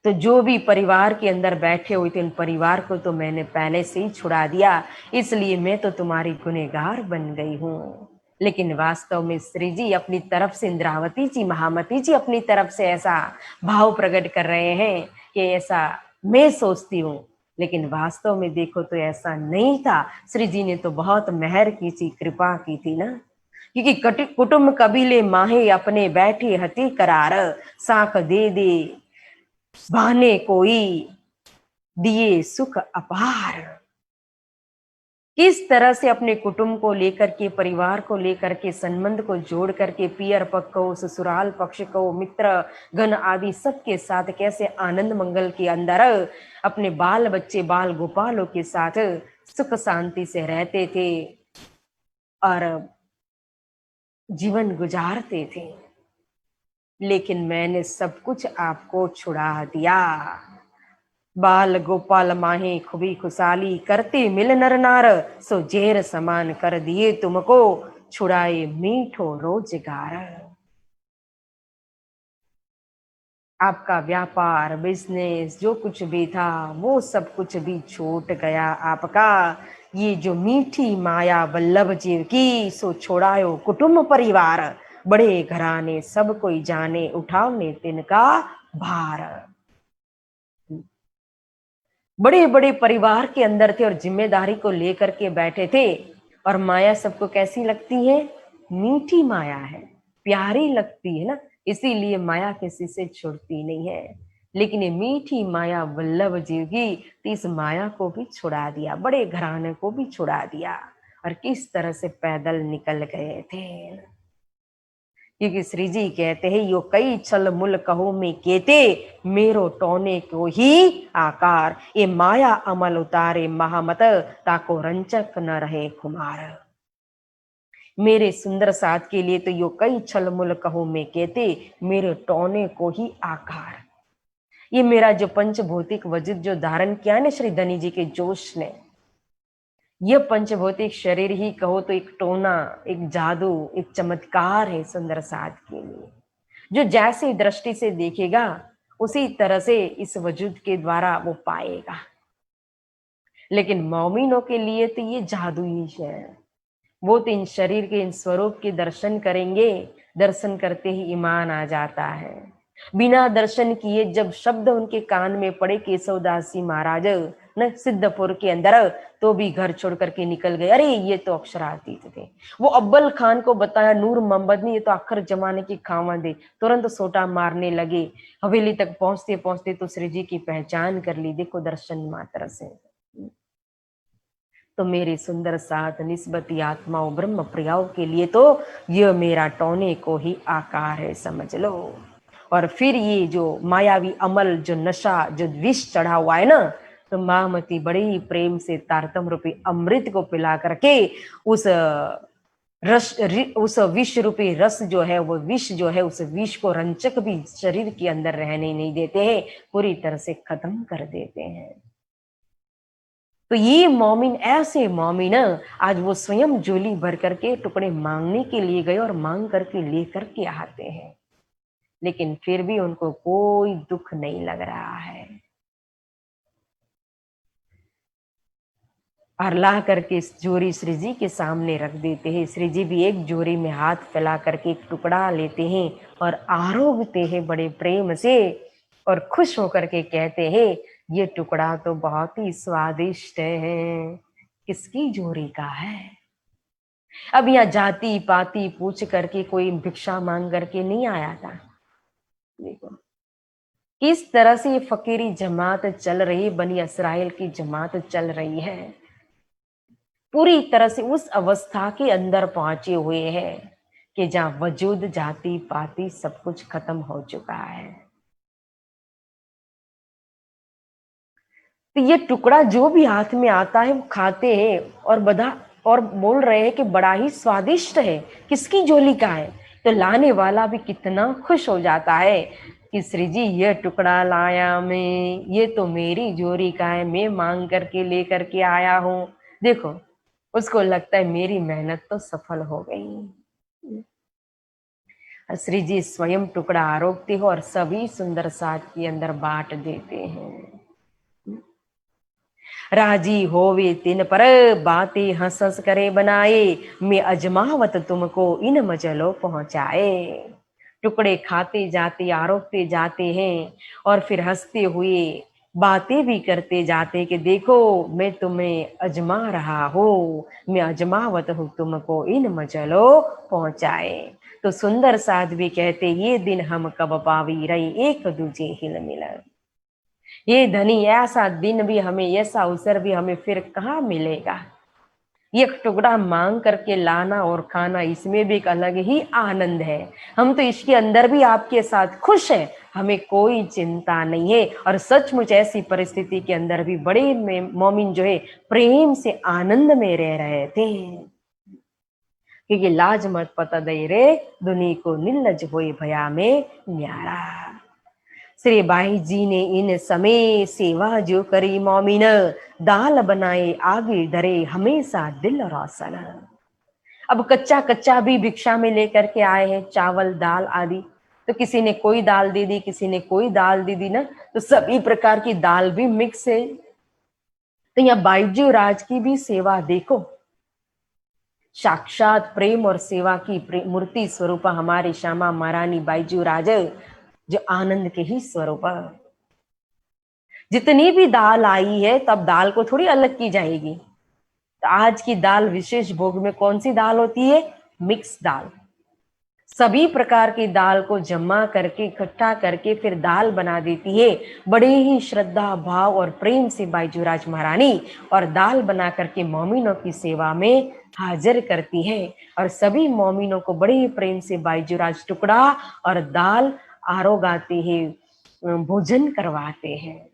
तो जो भी परिवार के अंदर बैठे हुए थे उन परिवार को तो मैंने पहले से ही छुड़ा दिया, इसलिए मैं तो तुम्हारी गुनहगार बन गई हूँ। लेकिन वास्तव में श्री जी अपनी तरफ से, इंद्रावती जी, महामती जी अपनी तरफ से ऐसा भाव प्रकट कर रहे हैं कि ऐसा मैं सोचती हूँ, लेकिन वास्तव में देखो तो ऐसा नहीं था। श्री जी ने तो बहुत मेहर की थी, कृपा की थी ना, क्योंकि कुटुंब कबीले माहे अपने बैठे हती करार, साख दे दे बहने कोई दिए सुख अपार। किस तरह से अपने कुटुंब को लेकर के, परिवार को लेकर के, संबंध को जोड़ करके, पियर पक्ष को, ससुराल पक्ष को, मित्र गण आदि सबके साथ कैसे आनंद मंगल के अंदर अपने बाल बच्चे, बाल गोपालों के साथ सुख शांति से रहते थे और जीवन गुजारते थे। लेकिन मैंने सब कुछ आपको छुड़ा दिया। बाल गोपाल माहे खुबी खुशाली करते मिल नर नार, सो जेर समान कर दिए तुमको छुड़ाए मीठो रोजगार। आपका व्यापार, बिजनेस, जो कुछ भी था वो सब कुछ भी छूट गया आपका। ये जो मीठी माया वल्लभ जीव की, सो छोड़ायो कुटुंब परिवार, बड़े घराने सब कोई जाने उठावने तिनका भार। बड़े बड़े परिवार के अंदर थे और जिम्मेदारी को लेकर के बैठे थे, और माया सबको कैसी लगती है? मीठी माया है, प्यारी लगती है ना, इसीलिए माया किसी से छुड़ती नहीं है। लेकिन ये मीठी माया वल्लभ जीव की, तो इस माया को भी छुड़ा दिया, बड़े घराने को भी छुड़ा दिया, और किस तरह से पैदल निकल गए थे। क्योंकि श्री जी कहते हैं, यो कई छल मुल कहो में केते, मेरो टोने को ही आकार, ये माया अमल उतारे महामत, ताको रंचक न रहे खुमार। मेरे सुंदर साथ के लिए तो यो कई छल मुल कहो में कहते, मेरे टोने को ही आकार। ये मेरा जो पंचभौतिक वजूद जो धारण किया ना श्री धनी जी के जोश ने, यह पंचभौतिक शरीर ही कहो तो एक टोना, एक जादू, एक चमत्कार है सुंदर साथ के लिए। जो जैसी दृष्टि से देखेगा उसी तरह से इस वजूद के द्वारा वो पाएगा। लेकिन मौमीनों के लिए तो ये जादू ही है। वो तो इन शरीर के, इन स्वरूप के दर्शन करेंगे, दर्शन करते ही ईमान आ जाता है। बिना दर्शन किए जब शब्द उनके कान में पड़े केशवदास जी महाराज न सिद्धपुर के अंदर, तो भी घर छोड़ करके निकल गए। अरे ये तो अक्षरातीत थे। वो अव्वल खान को बताया, नूर मोहम्मद ने, ये तो आखिर जमाने की खामद है। तुरंत सोटा मारने लगे। हवेली तक पहुंचते पहुंचते तो श्री जी की पहचान कर ली, देखो दर्शन मात्र से। तो मेरे सुंदर साथ निस्बती आत्माओं, ब्रह्म प्रियाओं के लिए तो यह मेरा टोने को ही आकार है, समझ लो। और फिर ये जो मायावी अमल, जो नशा, जो विष चढ़ा हुआ है ना, तो महामती बड़े ही प्रेम से तारतम रूपी अमृत को पिला करके उस उस विष रूपी रस जो है, वो विष जो है, उस विष को रंचक भी शरीर के अंदर रहने नहीं देते हैं, पूरी तरह से खत्म कर देते हैं। तो ये मोमिन, ऐसे मोमिन आज वो स्वयं झोली भर करके टुकड़े मांगने के लिए गए और मांग करके लेकर के आते हैं, लेकिन फिर भी उनको कोई दुख नहीं लग रहा है। और ला करके इस जोरी श्री जी के सामने रख देते हैं। श्री जी भी एक जोरी में हाथ फैला करके एक टुकड़ा लेते हैं और आरोगते हैं बड़े प्रेम से, और खुश होकर के कहते हैं, ये टुकड़ा तो बहुत ही स्वादिष्ट है, किसकी जोरी का है? अब यहाँ जाति पाति पूछ करके कोई भिक्षा मांग करके नहीं आया था। देखो किस तरह से ये फकीरी जमात चल रही, बनी इसराइल की जमात चल रही है, पूरी तरह से उस अवस्था के अंदर पहुंचे हुए हैं कि जहां वजूद जाति पाति सब कुछ खत्म हो चुका है। तो ये टुकड़ा जो भी हाथ में आता है वो खाते हैं और बधा और बोल रहे हैं कि बड़ा ही स्वादिष्ट है, किसकी झोली का है। तो लाने वाला भी कितना खुश हो जाता है कि श्री जी ये टुकड़ा लाया मैं, ये तो मेरी झोली का है, मैं मांग करके लेकर के आया हूँ। देखो उसको लगता है मेरी मेहनत तो सफल हो गई। और श्री जी स्वयं टुकड़ा आरोगते हो और सभी सुंदर साथ के अंदर बांट देते हैं। राजी होवे तिन पर बातें हंस हंस करे बनाए, मैं अजमावत तुमको इन मजलो पहुंचाए। टुकड़े खाते जाते आरोगते जाते हैं और फिर हंसते हुए बातें भी करते जाते कि देखो मैं तुम्हें अजमा रहा हूँ, मैं अजमावत हूँ तुमको इन मजलो पहुंचाए। तो सुंदर साध भी कहते ये दिन हम कब पावी रही एक दूजे हिल मिलन। ये धनी ऐसा दिन भी हमें, ऐसा अवसर भी हमें फिर कहाँ मिलेगा। ये टुकड़ा मांग करके लाना और खाना, इसमें भी एक अलग ही आनंद है। हम तो इसके अंदर भी आपके साथ खुश हैं, हमें कोई चिंता नहीं है। और सचमुच ऐसी परिस्थिति के अंदर भी बड़े मोमिन जो है प्रेम से आनंद में रह रहे थे, क्योंकि लाज मत पता दे रे दुनी को निर्लज होए भया में न्यारा। श्री बाई जी ने इन समय सेवा जो करी मोमिन, दाल बनाए आगे धरे हमेशा दिल रोशन। अब कच्चा कच्चा भी भिक्षा में लेकर के आए हैं, चावल दाल आदि। तो किसी ने कोई दाल दे दी, किसी ने कोई दाल दे दी ना, तो सभी प्रकार की दाल भी मिक्स है। तो यहाँ बाईजू राज की भी सेवा देखो, साक्षात प्रेम और सेवा की मूर्ति स्वरूप हमारे श्यामा महारानी बाईजू राज, जो आनंद के ही स्वरूप। जितनी भी दाल आई है तब दाल को थोड़ी अलग की जाएगी। तो आज की दाल विशेष भोग में कौन सी दाल होती है? मिक्स दाल। सभी प्रकार की दाल को जमा करके इकट्ठा करके फिर दाल बना देती है, बड़े ही श्रद्धा भाव और प्रेम से बाईजूराज महारानी, और दाल बना करके मोमिनों की सेवा में हाजिर करती है। और सभी मोमिनों को बड़े ही प्रेम से बाईजूराज टुकड़ा और दाल आरोगाते हैं, भोजन करवाते हैं।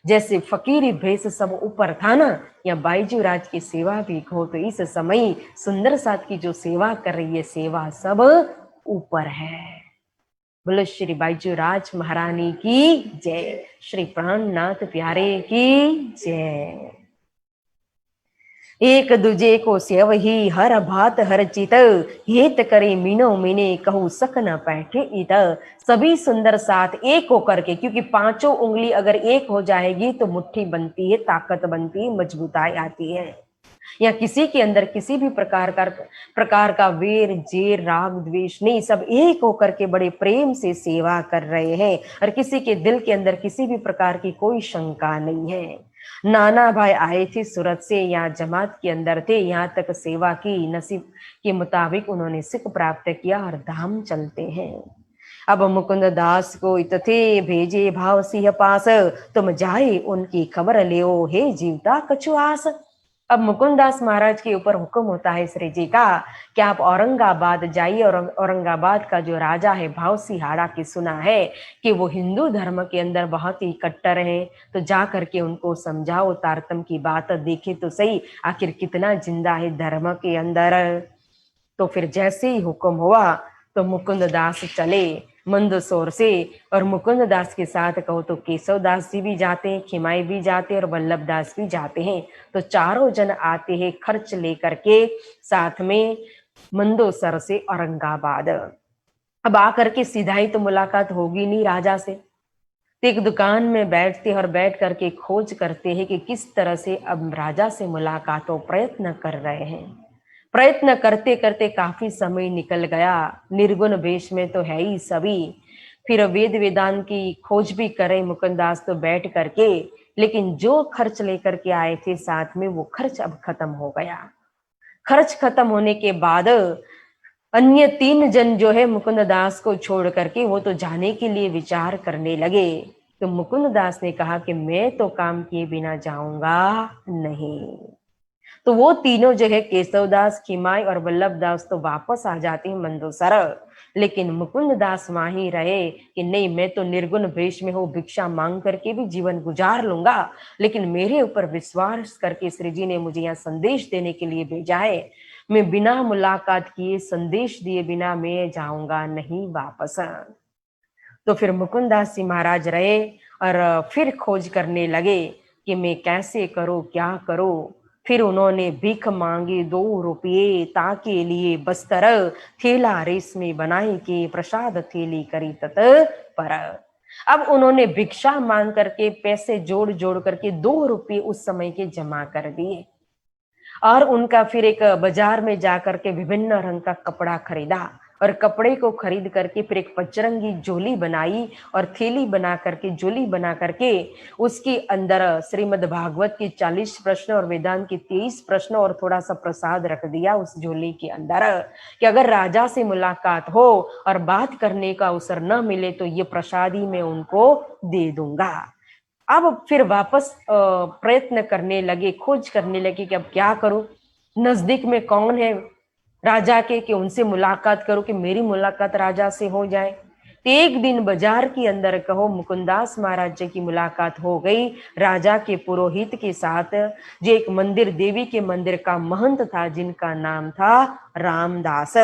जैसे फकीरी भेष सब ऊपर था ना, या बाईजू राज की सेवा भी हो, तो इस समय सुंदर साथ की जो सेवा कर रही है, सेवा सब ऊपर है। बोलो श्री बाईजू राज महारानी की जय, श्री प्राणनाथ प्यारे की जय। एक दूजे को सेव ही हर भात हर चित, हेत करे मीनो मीने कहू सक न बैठे इत। सभी सुंदर साथ एक होकर के, क्योंकि पांचों उंगली अगर एक हो जाएगी तो मुट्ठी बनती है, ताकत बनती है, मजबूताई आती है। या किसी के अंदर किसी भी प्रकार का वेर जेर राग द्वेष नहीं, सब एक होकर के बड़े प्रेम से सेवा कर रहे हैं। और किसी के दिल के अंदर किसी भी प्रकार की कोई शंका नहीं है। नाना भाई आए थे सूरत से, यहाँ जमात के अंदर थे, यहाँ तक सेवा की, नसीब के मुताबिक उन्होंने सुख प्राप्त किया और धाम चलते हैं। अब मुकुंद दास को इतथे भेजे भाव सिंह पास, तुम जाए उनकी खबर ले हे जीवता कछु आस। अब मुकुंद दास महाराज के ऊपर हुक्म होता है श्री जी का कि आप औरंगाबाद जाइए, और औरंगाबाद का जो राजा है भाव सिंहाड़ा की सुना है कि वो हिंदू धर्म के अंदर बहुत ही कट्टर है, तो जा करके उनको समझाओ, तारतम की बात देखे तो सही, आखिर कितना जिंदा है धर्म के अंदर। तो फिर जैसे ही हुक्म हुआ तो मुकुंद दास चले मंदसौर से, और मुकुंद दास के साथ कहो तो केशव दास जी भी जाते हैं, खिमाई भी जाते हैं, और वल्लभ दास भी जाते हैं। तो चारों जन आते हैं खर्च लेकर के साथ में मंदसौर से औरंगाबाद। अब आकर के सीधा ही तो मुलाकात होगी नहीं राजा से, तो एक दुकान में बैठते और बैठ करके खोज करते हैं कि किस तरह से अब राजा से मुलाकात हो, प्रयत्न कर रहे हैं। प्रयत्न करते करते काफी समय निकल गया, निर्गुण वेश में तो है ही सभी। फिर वेद वेदांत की खोज भी करे मुकुंदास तो बैठ करके, लेकिन जो खर्च लेकर के आए थे साथ में वो खर्च अब खत्म हो गया। खर्च खत्म होने के बाद अन्य 3 जन जो है मुकुंद दास को छोड़ करके वो तो जाने के लिए विचार करने लगे। तो मुकुंद दास ने कहा कि मैं तो काम किए बिना जाऊंगा नहीं। तो वो तीनों जो है केशवदास, खिमाई और वल्लभदास तो वापस आ जाते हैं मंदोसर, लेकिन मुकुंद दास वहां ही रहे कि नहीं, मैं तो निर्गुण वेश में हूँ, भिक्षा मांग करके भी जीवन गुजार लूंगा, लेकिन मेरे ऊपर विश्वास करके श्री जी ने मुझे यहाँ संदेश देने के लिए भेजा है, मैं बिना मुलाकात किए, संदेश दिए बिना मैं जाऊंगा नहीं वापस। तो फिर मुकुंदास जी महाराज रहे और फिर खोज करने लगे कि मैं कैसे करूं, क्या करूं। फिर उन्होंने भीख मांगी 2 रुपये ताके लिए बस्तर, थैला रेशमी बनाई के प्रसाद थैली करी तत पर। अब उन्होंने भिक्षा मांग करके पैसे जोड़ जोड़ करके 2 रुपये उस समय के जमा कर दिए, और उनका फिर एक बाजार में जाकर के विभिन्न रंग का कपड़ा खरीदा, और कपड़े को खरीद करके फिर एक पचरंगी झोली बनाई और थैली बना करके, झोली बना करके उसके अंदर श्रीमद् भागवत की 40 प्रश्न और वेदांत की 23 प्रश्न और थोड़ा सा प्रसाद रख दिया उस झोली के अंदर, कि अगर राजा से मुलाकात हो और बात करने का अवसर न मिले तो ये प्रसाद ही मैं उनको दे दूंगा। अब फिर वापस प्रयत्न करने लगे, खोज करने लगे कि अब क्या करूं, नजदीक में कौन है राजा के कि उनसे मुलाकात करो, कि मेरी मुलाकात राजा से हो जाए। तो एक दिन बाजार के अंदर कहो मुकुंदास महाराज जी की मुलाकात हो गई राजा के पुरोहित के साथ, जो एक मंदिर, देवी के मंदिर का महंत था, जिनका नाम था रामदास।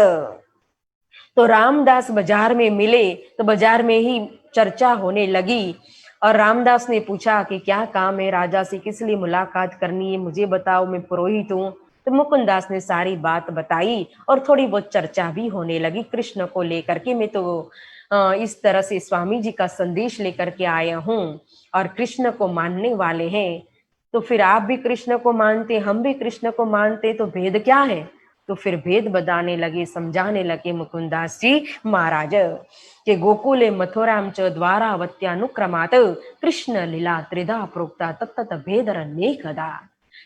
तो रामदास बाजार में मिले, तो बाजार में ही चर्चा होने लगी, और रामदास ने पूछा कि क्या काम है राजा से, किस लिए मुलाकात करनी है, मुझे बताओ, मैं पुरोहित हूँ। तो मुकुंदास ने सारी बात बताई और थोड़ी बहुत चर्चा भी होने लगी कृष्ण को लेकर के, मैं तो इस तरह से स्वामी जी का संदेश लेकर के आया हूँ और कृष्ण को मानने वाले हैं, तो फिर आप भी कृष्ण को मानते, हम भी कृष्ण को मानते, तो भेद क्या है। तो फिर भेद बताने लगे, समझाने लगे मुकुंदास जी महाराज के गोकुले मथुराम च द्वारावत्यानुक्रमात् कृष्ण लीला त्रिधा प्रोक्ता तत्त भेद अनेकदा।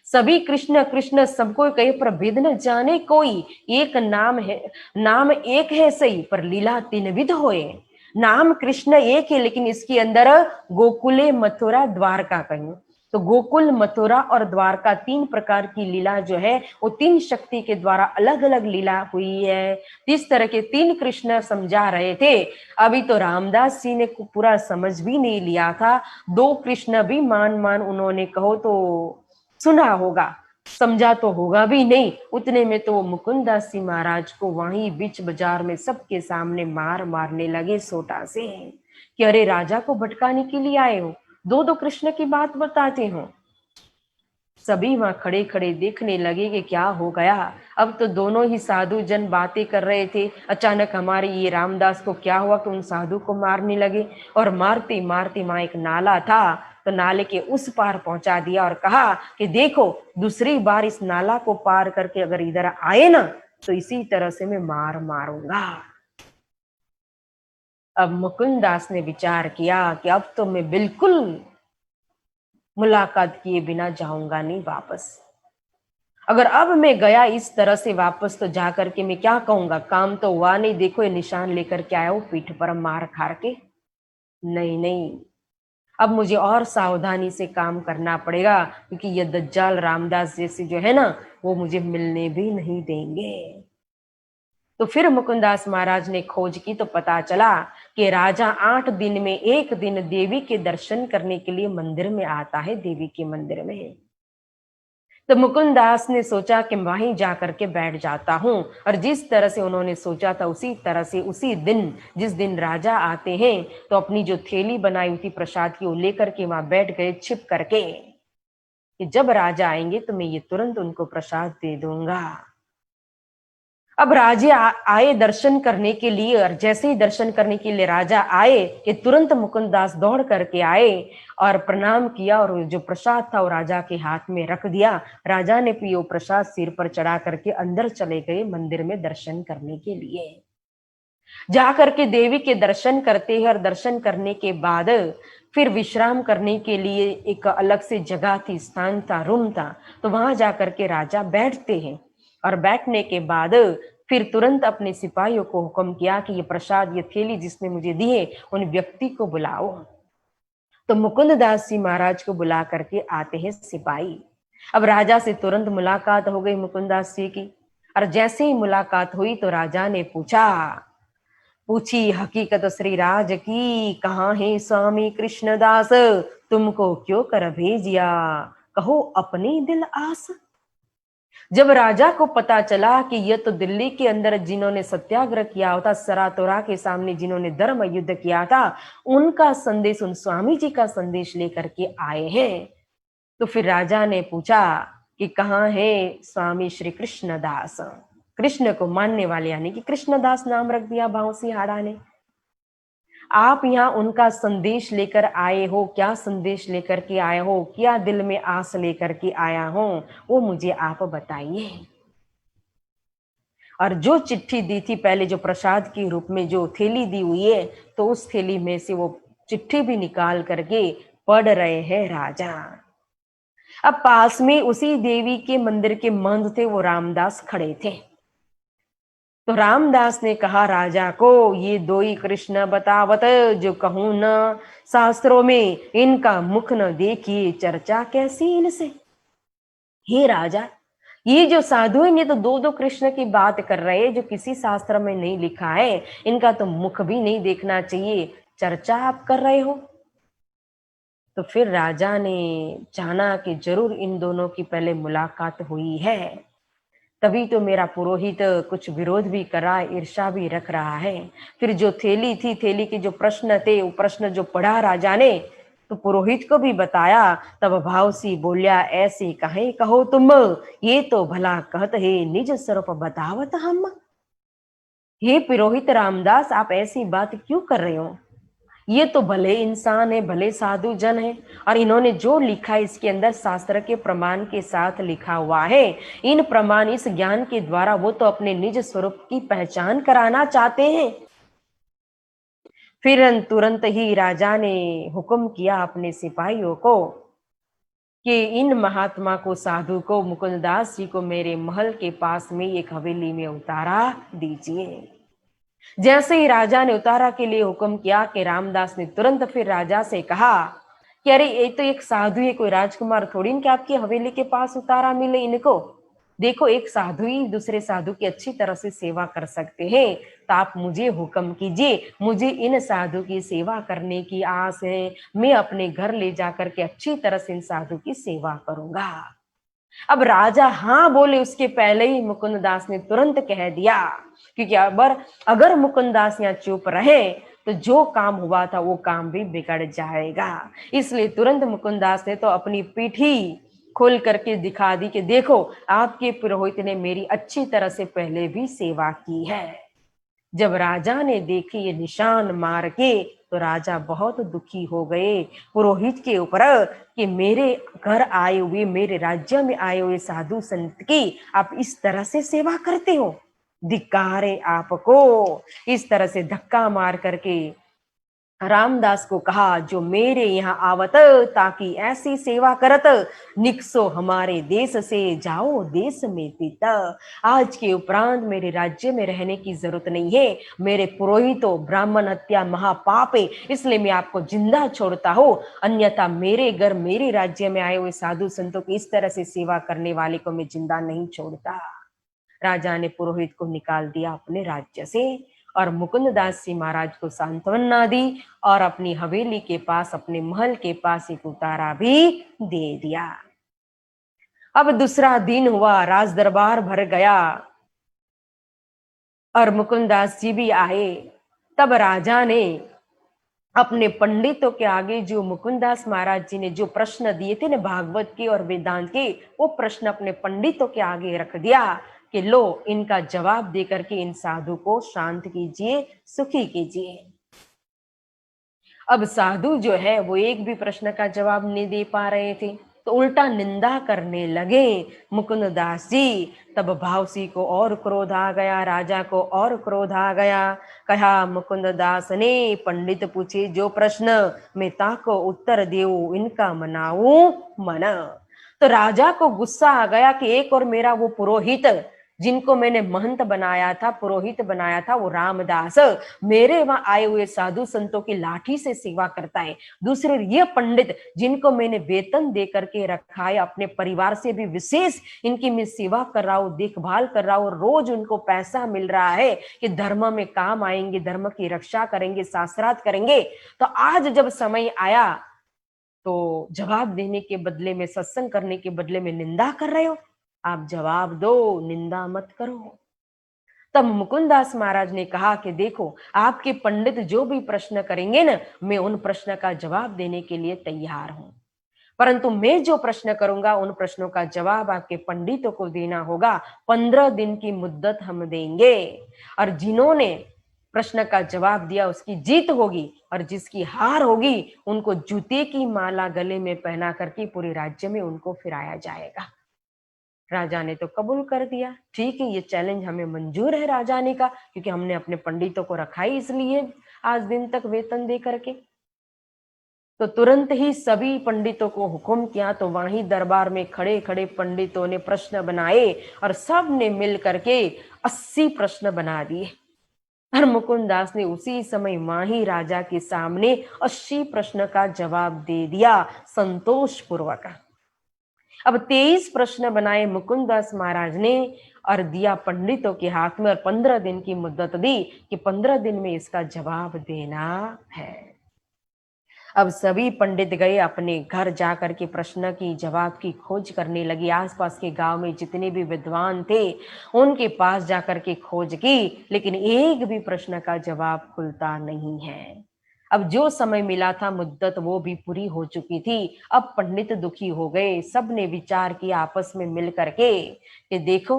सभी कृष्ण कृष्ण सबको कहे, पर भेद न जाने कोई, एक नाम है, नाम एक है सही, पर लीला 3 विध होए। नाम कृष्ण एक है, लेकिन इसके अंदर गोकुले मथुरा द्वारका कहीं, तो गोकुल मथुरा और द्वारका 3 प्रकार की लीला जो है वो 3 शक्ति के द्वारा अलग अलग लीला हुई है। इस तरह के 3 कृष्ण समझा रहे थे। अभी तो रामदास जी ने पूरा समझ भी नहीं लिया था, 2 कृष्ण भी मान उन्होंने कहो तो सुना होगा, समझा तो होगा भी नहीं। उतने में तो मुकुंदास जी महाराज को वहीं बीच बाजार में सबके सामने मारने लगे सोटा से, कि अरे राजा को भटकाने के लिए आए हो, 2 कृष्ण की बात बताते हो। सभी वहां खड़े खड़े देखने लगे कि क्या हो गया। अब तो दोनों ही साधु जन बातें कर रहे थे, अचानक हमारे ये रामदास को क्या हुआ कि उन साधु को मारने लगे, और मारते मारते वहां एक नाला था, तो नाले के उस पार पहुंचा दिया और कहा कि देखो, दूसरी बार इस नाला को पार करके अगर इधर आए ना, तो इसी तरह से मैं मारूंगा। अब मुकुंदास ने विचार किया कि अब तो मैं बिल्कुल मुलाकात किए बिना जाऊंगा नहीं वापस। अगर अब मैं गया इस तरह से वापस, तो जाकर के मैं क्या कहूंगा, काम तो हुआ नहीं, देखो ये निशान लेकर के आया हूं पीठ पर मार खार के। नहीं नहीं, अब मुझे और सावधानी से काम करना पड़ेगा, क्योंकि ये दज्जाल रामदास जैसे जो है ना, वो मुझे मिलने भी नहीं देंगे। तो फिर मुकुंदास महाराज ने खोज की, तो पता चला कि राजा 8 दिन में 1 दिन देवी के दर्शन करने के लिए मंदिर में आता है, देवी के मंदिर में। तो मुकुंदास ने सोचा कि वहीं जाकर के बैठ जाता हूं, और जिस तरह से उन्होंने सोचा था उसी तरह से उसी दिन, जिस दिन राजा आते हैं, तो अपनी जो थैली बनाई हुई थी प्रसाद की, वो लेकर के वहां बैठ गए छिप करके, कि जब राजा आएंगे तो मैं ये तुरंत उनको प्रसाद दे दूंगा। अब राजा आए दर्शन करने के लिए, और जैसे ही दर्शन करने के लिए राजा आए कि तुरंत मुकुंदास दौड़ करके आए और प्रणाम किया, और जो प्रसाद था वो राजा के हाथ में रख दिया। राजा ने भी वो प्रसाद सिर पर चढ़ा करके अंदर चले गए मंदिर में दर्शन करने के लिए। जा करके देवी के दर्शन करते हैं, और दर्शन करने के बाद फिर विश्राम करने के लिए एक अलग से जगह थी, स्थान था, रूम था, तो वहां जाकर के राजा बैठते हैं, और बैठने के बाद फिर तुरंत अपने सिपाहियों को हुक्म किया कि ये प्रसाद, ये थैली जिसने मुझे दी है, उन व्यक्ति को बुलाओ। तो मुकुंद दास जी महाराज को बुला करके आते हैं सिपाही। अब राजा से तुरंत मुलाकात हो गई मुकुंदास जी की। और जैसे ही मुलाकात हुई तो राजा ने पूछी हकीकत श्री राज की, कहाँ है स्वामी कृष्णदास, तुमको क्यों कर भेजिया, कहो अपनी दिल आस। जब राजा को पता चला कि यह तो दिल्ली के अंदर जिन्होंने सत्याग्रह किया था, सरातोरा के सामने जिन्होंने धर्म युद्ध किया था, उनका संदेश, उन स्वामी जी का संदेश लेकर के आए हैं, तो फिर राजा ने पूछा कि कहाँ है स्वामी श्री कृष्णदास। कृष्ण को मानने वाले, यानी कि कृष्णदास नाम रख दिया भावसी हाड़ा ने। आप यहाँ उनका संदेश लेकर आए हो, क्या संदेश लेकर के आए हो, क्या दिल में आस लेकर के आया हो, वो मुझे आप बताइए। और जो चिट्ठी दी थी पहले, जो प्रसाद के रूप में जो थैली दी हुई है, तो उस थैली में से वो चिट्ठी भी निकाल करके पढ़ रहे हैं राजा। अब पास में उसी देवी के मंदिर के महंत थे, वो रामदास खड़े थे। तो रामदास ने कहा राजा को, ये दो ही कृष्ण बतावत, जो कहूं न शास्त्रों में, इनका मुख न देखिए, चर्चा कैसी इनसे। हे राजा, ये जो साधु है, ये तो दो दो कृष्ण की बात कर रहे हैं, जो किसी शास्त्र में नहीं लिखा है, इनका तो मुख भी नहीं देखना चाहिए, चर्चा आप कर रहे हो। तो फिर राजा ने जाना कि जरूर इन दोनों की पहले मुलाकात हुई है, तभी तो मेरा पुरोहित कुछ विरोध भी करा, ईर्ष्या भी रख रहा है। फिर जो थैली थी, थैली के जो प्रश्न थे, वो प्रश्न जो पढ़ा राजा ने, तो पुरोहित को भी बताया। तब भावसी बोलिया, ऐसे कहे कहो तुम, ये तो भला कहत है, निज स्वरूप बतावत हम। हे पुरोहित रामदास, आप ऐसी बात क्यों कर रहे हो? ये तो भले इंसान है, भले साधु जन है, और इन्होंने जो लिखा है इसके अंदर शास्त्र के प्रमाण के साथ लिखा हुआ है। इन प्रमाण, इस ज्ञान के द्वारा वो तो अपने निज स्वरूप की पहचान कराना चाहते हैं। फिर तुरंत ही राजा ने हुक्म किया अपने सिपाहियों को कि इन महात्मा को, साधु को, मुकुंददास जी को मेरे महल के पास में एक हवेली में उतारा दीजिए। जैसे ही राजा ने उतारा के लिए हुक्म किया कि रामदास ने तुरंत फिर राजा से कहा कि अरे ये तो एक साधु है, कोई राजकुमार थोड़ी कि आपकी हवेली के पास उतारा मिले इनको। देखो, एक साधु ही दूसरे साधु की अच्छी तरह से सेवा कर सकते हैं, तो आप मुझे हुक्म कीजिए, मुझे इन साधु की सेवा करने की आस है, मैं अपने घर ले जाकर के अच्छी तरह से इन साधु की सेवा करूंगा। अब राजा हाँ बोले उसके पहले ही मुकुंददास ने तुरंत कह दिया, क्योंकि अगर मुकुंददास यहाँ चुप रहे तो जो काम हुआ था वो काम भी बिगड़ जाएगा। इसलिए तुरंत मुकुंददास ने तो अपनी पीठी खोल करके दिखा दी कि देखो, आपके पुरोहित ने मेरी अच्छी तरह से पहले भी सेवा की है। जब राजा ने देखे ये निशान मार के, तो राजा बहुत दुखी हो गए पुरोहित के ऊपर कि मेरे घर आए हुए, मेरे राज्य में आए हुए साधु संत की आप इस तरह से सेवा करते हो, धिक्कार है आपको। इस तरह से धक्का मार करके रामदास को कहा, जो मेरे यहाँ आवत, ताकि ऐसी सेवा करत, निकसो हमारे देश से, जाओ देश में पिता। आज के उपरांत मेरे राज्य में रहने की जरूरत नहीं है, मेरे पुरोहितों, ब्राह्मण हत्या महापाप है, इसलिए मैं आपको जिंदा छोड़ता हूँ, अन्यथा मेरे घर, मेरे राज्य में आए हुए साधु संतों की इस तरह से सेवा करने वाले को मैं जिंदा नहीं छोड़ता। राजा ने पुरोहित को निकाल दिया अपने राज्य से, और मुकुंददास जी महाराज को सांत्वना दी, और अपनी हवेली के पास, अपने महल के पास एक उतारा भी दे दिया। अब दूसरा दिन हुआ, राज दरबार भर गया और मुकुंददास जी भी आए। तब राजा ने अपने पंडितों के आगे, जो मुकुंददास महाराज जी ने जो प्रश्न दिए थे ना भागवत के और वेदांत के, वो प्रश्न अपने पंडितों के आगे रख दिया कि लो, इनका जवाब देकर के इन साधु को शांत कीजिए, सुखी कीजिए। अब साधु जो है वो एक भी प्रश्न का जवाब नहीं दे पा रहे थे, तो उल्टा निंदा करने लगे मुकुंददास जी। तब भावसी को और क्रोध आ गया, राजा को और क्रोध आ गया। कहा मुकुंददास ने, पंडित पूछे जो प्रश्न, मैं ताको उत्तर देऊ, इनका मनाऊ मन। तो राजा को गुस्सा आ गया कि एक और मेरा वो पुरोहित जिनको मैंने महंत बनाया था, पुरोहित बनाया था, वो रामदास मेरे वहां आए हुए साधु संतों की लाठी से सेवा करता है। दूसरे ये पंडित जिनको मैंने वेतन दे करके रखा है, अपने परिवार से भी विशेष इनकी मैं सेवा कर रहा हूँ, देखभाल कर रहा हूँ, रोज उनको पैसा मिल रहा है कि धर्म में काम आएंगे, धर्म की रक्षा करेंगे, शास्त्रार्थ करेंगे। तो आज जब समय आया तो जवाब देने के बदले में, सत्संग करने के बदले में निंदा कर रहे हो। आप जवाब दो, निंदा मत करो। तब मुकुंदास महाराज ने कहा कि देखो, आपके पंडित जो भी प्रश्न करेंगे ना, मैं उन प्रश्न का जवाब देने के लिए तैयार हूं, परंतु मैं जो प्रश्न करूंगा उन प्रश्नों का जवाब आपके पंडितों को देना होगा। 15 दिन की मुद्दत हम देंगे, और जिन्होंने प्रश्न का जवाब दिया उसकी जीत होगी, और जिसकी हार होगी उनको जूते की माला गले में पहना करके पूरे राज्य में उनको फिराया जाएगा। राजा ने तो कबूल कर दिया, ठीक है, ये चैलेंज हमें मंजूर है राजा ने का, क्योंकि हमने अपने पंडितों को रखा ही इसलिए आज दिन तक वेतन दे करके। तो तुरंत ही सभी पंडितों को हुक्म किया, तो वहीं दरबार में खड़े खड़े पंडितों ने प्रश्न बनाए और सब ने मिल करके 80 प्रश्न बना दिए। और मुकुंदास ने उसी समय वहीं राजा के सामने 80 प्रश्न का जवाब दे दिया संतोष पूर्वक। अब 23 प्रश्न बनाए मुकुंदास महाराज ने और दिया पंडितों के हाथ में, और 15 दिन की मुद्दत दी कि 15 दिन में इसका जवाब देना है। अब सभी पंडित गए अपने घर जाकर के प्रश्न की जवाब की खोज करने लगे। आसपास के गांव में जितने भी विद्वान थे उनके पास जाकर के खोज की, लेकिन एक भी प्रश्न का जवाब खुलता नहीं है। अब जो समय मिला था मुद्दत वो भी पूरी हो चुकी थी। अब पंडित दुखी हो गए, सब ने विचार किया आपस में मिल करके कि देखो,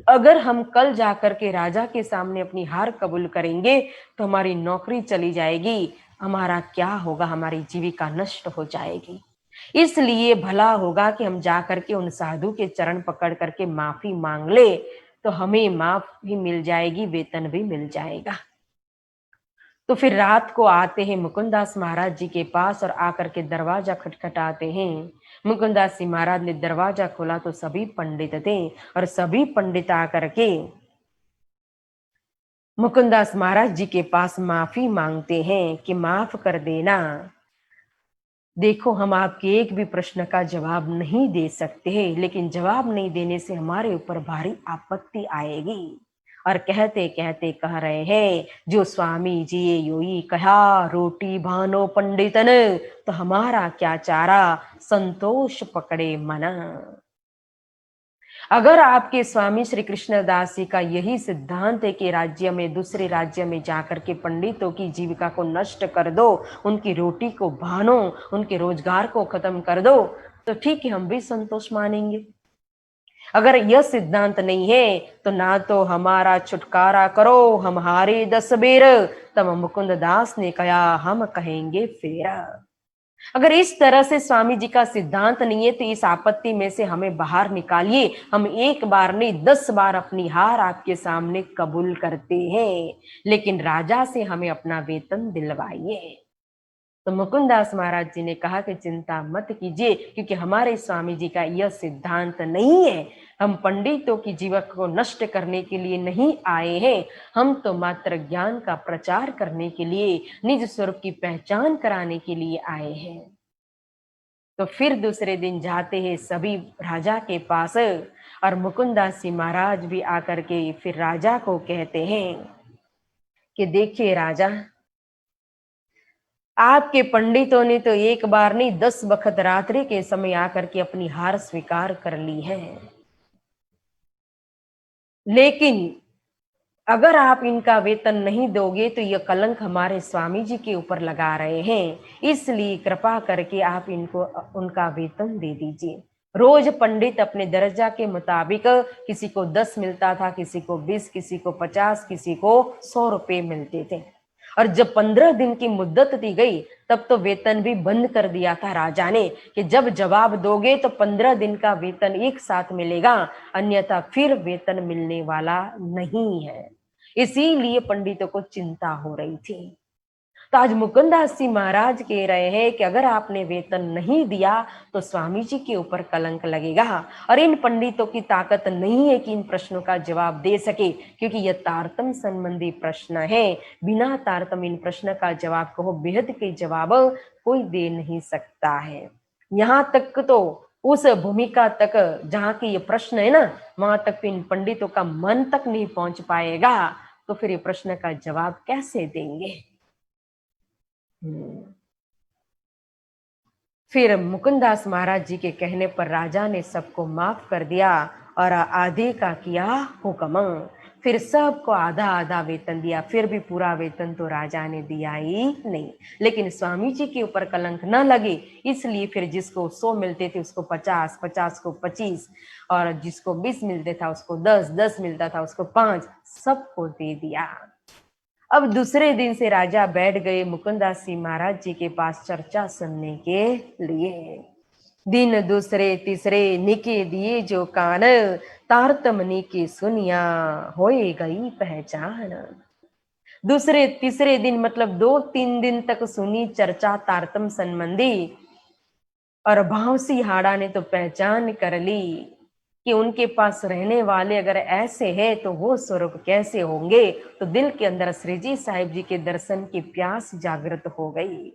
अगर हम कल जाकर के राजा के सामने अपनी हार कबूल करेंगे तो हमारी नौकरी चली जाएगी, हमारा क्या होगा, हमारी जीविका नष्ट हो जाएगी। इसलिए भला होगा कि हम जाकर के उन साधु के चरण पकड़ करके माफी मांग ले, तो हमें माफ भी मिल जाएगी, वेतन भी मिल जाएगा। तो फिर रात को आते हैं मुकुंदास महाराज जी के पास और आकर के दरवाजा खटखटाते हैं। मुकुंदास जी महाराज ने दरवाजा खोला तो सभी पंडित थे, और सभी पंडित आकर के मुकुंदास महाराज जी के पास माफी मांगते हैं कि माफ कर देना, देखो हम आपके एक भी प्रश्न का जवाब नहीं दे सकते, लेकिन जवाब नहीं देने से हमारे ऊपर भारी आपत्ति आएगी। और कहते कहते कह रहे हैं, जो स्वामी जी ये योई कहा रोटी भानो पंडितन, तो हमारा क्या चारा, संतोष पकड़े मना। अगर आपके स्वामी श्री कृष्णदास जी का यही सिद्धांत है कि राज्य में, दूसरे राज्य में जाकर के पंडितों की जीविका को नष्ट कर दो, उनकी रोटी को भानो, उनके रोजगार को खत्म कर दो, तो ठीक है, हम भी संतोष मानेंगे। अगर यह सिद्धांत नहीं है तो ना तो हमारा छुटकारा करो, हम हारे 10 बेर। तब मुकुंद दास ने कहा, हम कहेंगे फिर। अगर इस तरह से स्वामी जी का सिद्धांत नहीं है तो इस आपत्ति में से हमें बाहर निकालिए। हम एक बार नहीं 10 बार अपनी हार आपके सामने कबूल करते हैं, लेकिन राजा से हमें अपना वेतन दिलवाइए। तो मुकुंदास महाराज जी ने कहा कि चिंता मत कीजिए, क्योंकि हमारे स्वामी जी का यह सिद्धांत नहीं है। हम पंडितों की जीवक को नष्ट करने के लिए नहीं आए हैं, हम तो मात्र ज्ञान का प्रचार करने के लिए, निज स्वरूप की पहचान कराने के लिए आए हैं। तो फिर दूसरे दिन जाते हैं सभी राजा के पास, और मुकुंदास जी महाराज भी आकर के फिर राजा को कहते हैं कि देखिए राजा, आपके पंडितों ने तो एक बार नहीं 10 बखत रात्रि के समय आकर के अपनी हार स्वीकार कर ली है, लेकिन अगर आप इनका वेतन नहीं दोगे तो यह कलंक हमारे स्वामी जी के ऊपर लगा रहे हैं, इसलिए कृपा करके आप इनको उनका वेतन दे दीजिए। रोज पंडित अपने दर्जा के मुताबिक, किसी को 10 मिलता था, किसी को 20, किसी को 50, किसी को 100 रुपए मिलते थे। और जब 15 दिन की मुद्दत दी गई तब तो वेतन भी बंद कर दिया था राजा ने कि जब जवाब दोगे तो 15 दिन का वेतन एक साथ मिलेगा, अन्यथा फिर वेतन मिलने वाला नहीं है। इसीलिए पंडितों को चिंता हो रही थी। तो आज मुकुंदास जी महाराज कह रहे हैं कि अगर आपने वेतन नहीं दिया तो स्वामी जी के ऊपर कलंक लगेगा, और इन पंडितों की ताकत नहीं है कि इन प्रश्नों का जवाब दे सके, क्योंकि यह तारतम संबंधी प्रश्न है। बिना तारतम इन प्रश्न का जवाब कहो बेहद के जवाब कोई दे नहीं सकता है। यहाँ तक तो उस भूमिका तक जहाँ की ये प्रश्न है ना, वहां तक इन पंडितों का मन तक नहीं पहुंच पाएगा, तो फिर ये प्रश्न का जवाब कैसे देंगे। फिर मुकुंदास महाराज जी के कहने पर राजा ने सबको माफ कर दिया और आधे का किया हुक्म। फिर सबको आधा आधा वेतन दिया, फिर भी पूरा वेतन तो राजा ने दिया ही नहीं। लेकिन स्वामी जी के ऊपर कलंक न लगे, इसलिए फिर जिसको 100 मिलते थे उसको 50, 50 को 25, और जिसको 20 मिलते था उसको 10, 10 मिलता था उसको 5, सबको दे दिया। अब दूसरे दिन से राजा बैठ गए मुकुंदास जी महाराज जी के पास चर्चा सुनने के लिए। दिन दूसरे तीसरे निके दिए जो कान, तारतम निके सुनिया होए गई पहचान। दूसरे तीसरे दिन मतलब 2-3 दिन तक सुनी चर्चा तारतम संबंधी, और भावसी हाड़ा ने तो पहचान कर ली कि उनके पास रहने वाले अगर ऐसे हैं तो वो स्वरूप कैसे होंगे। तो दिल के अंदर श्री जी साहिब जी के दर्शन की प्यास जागृत हो गई।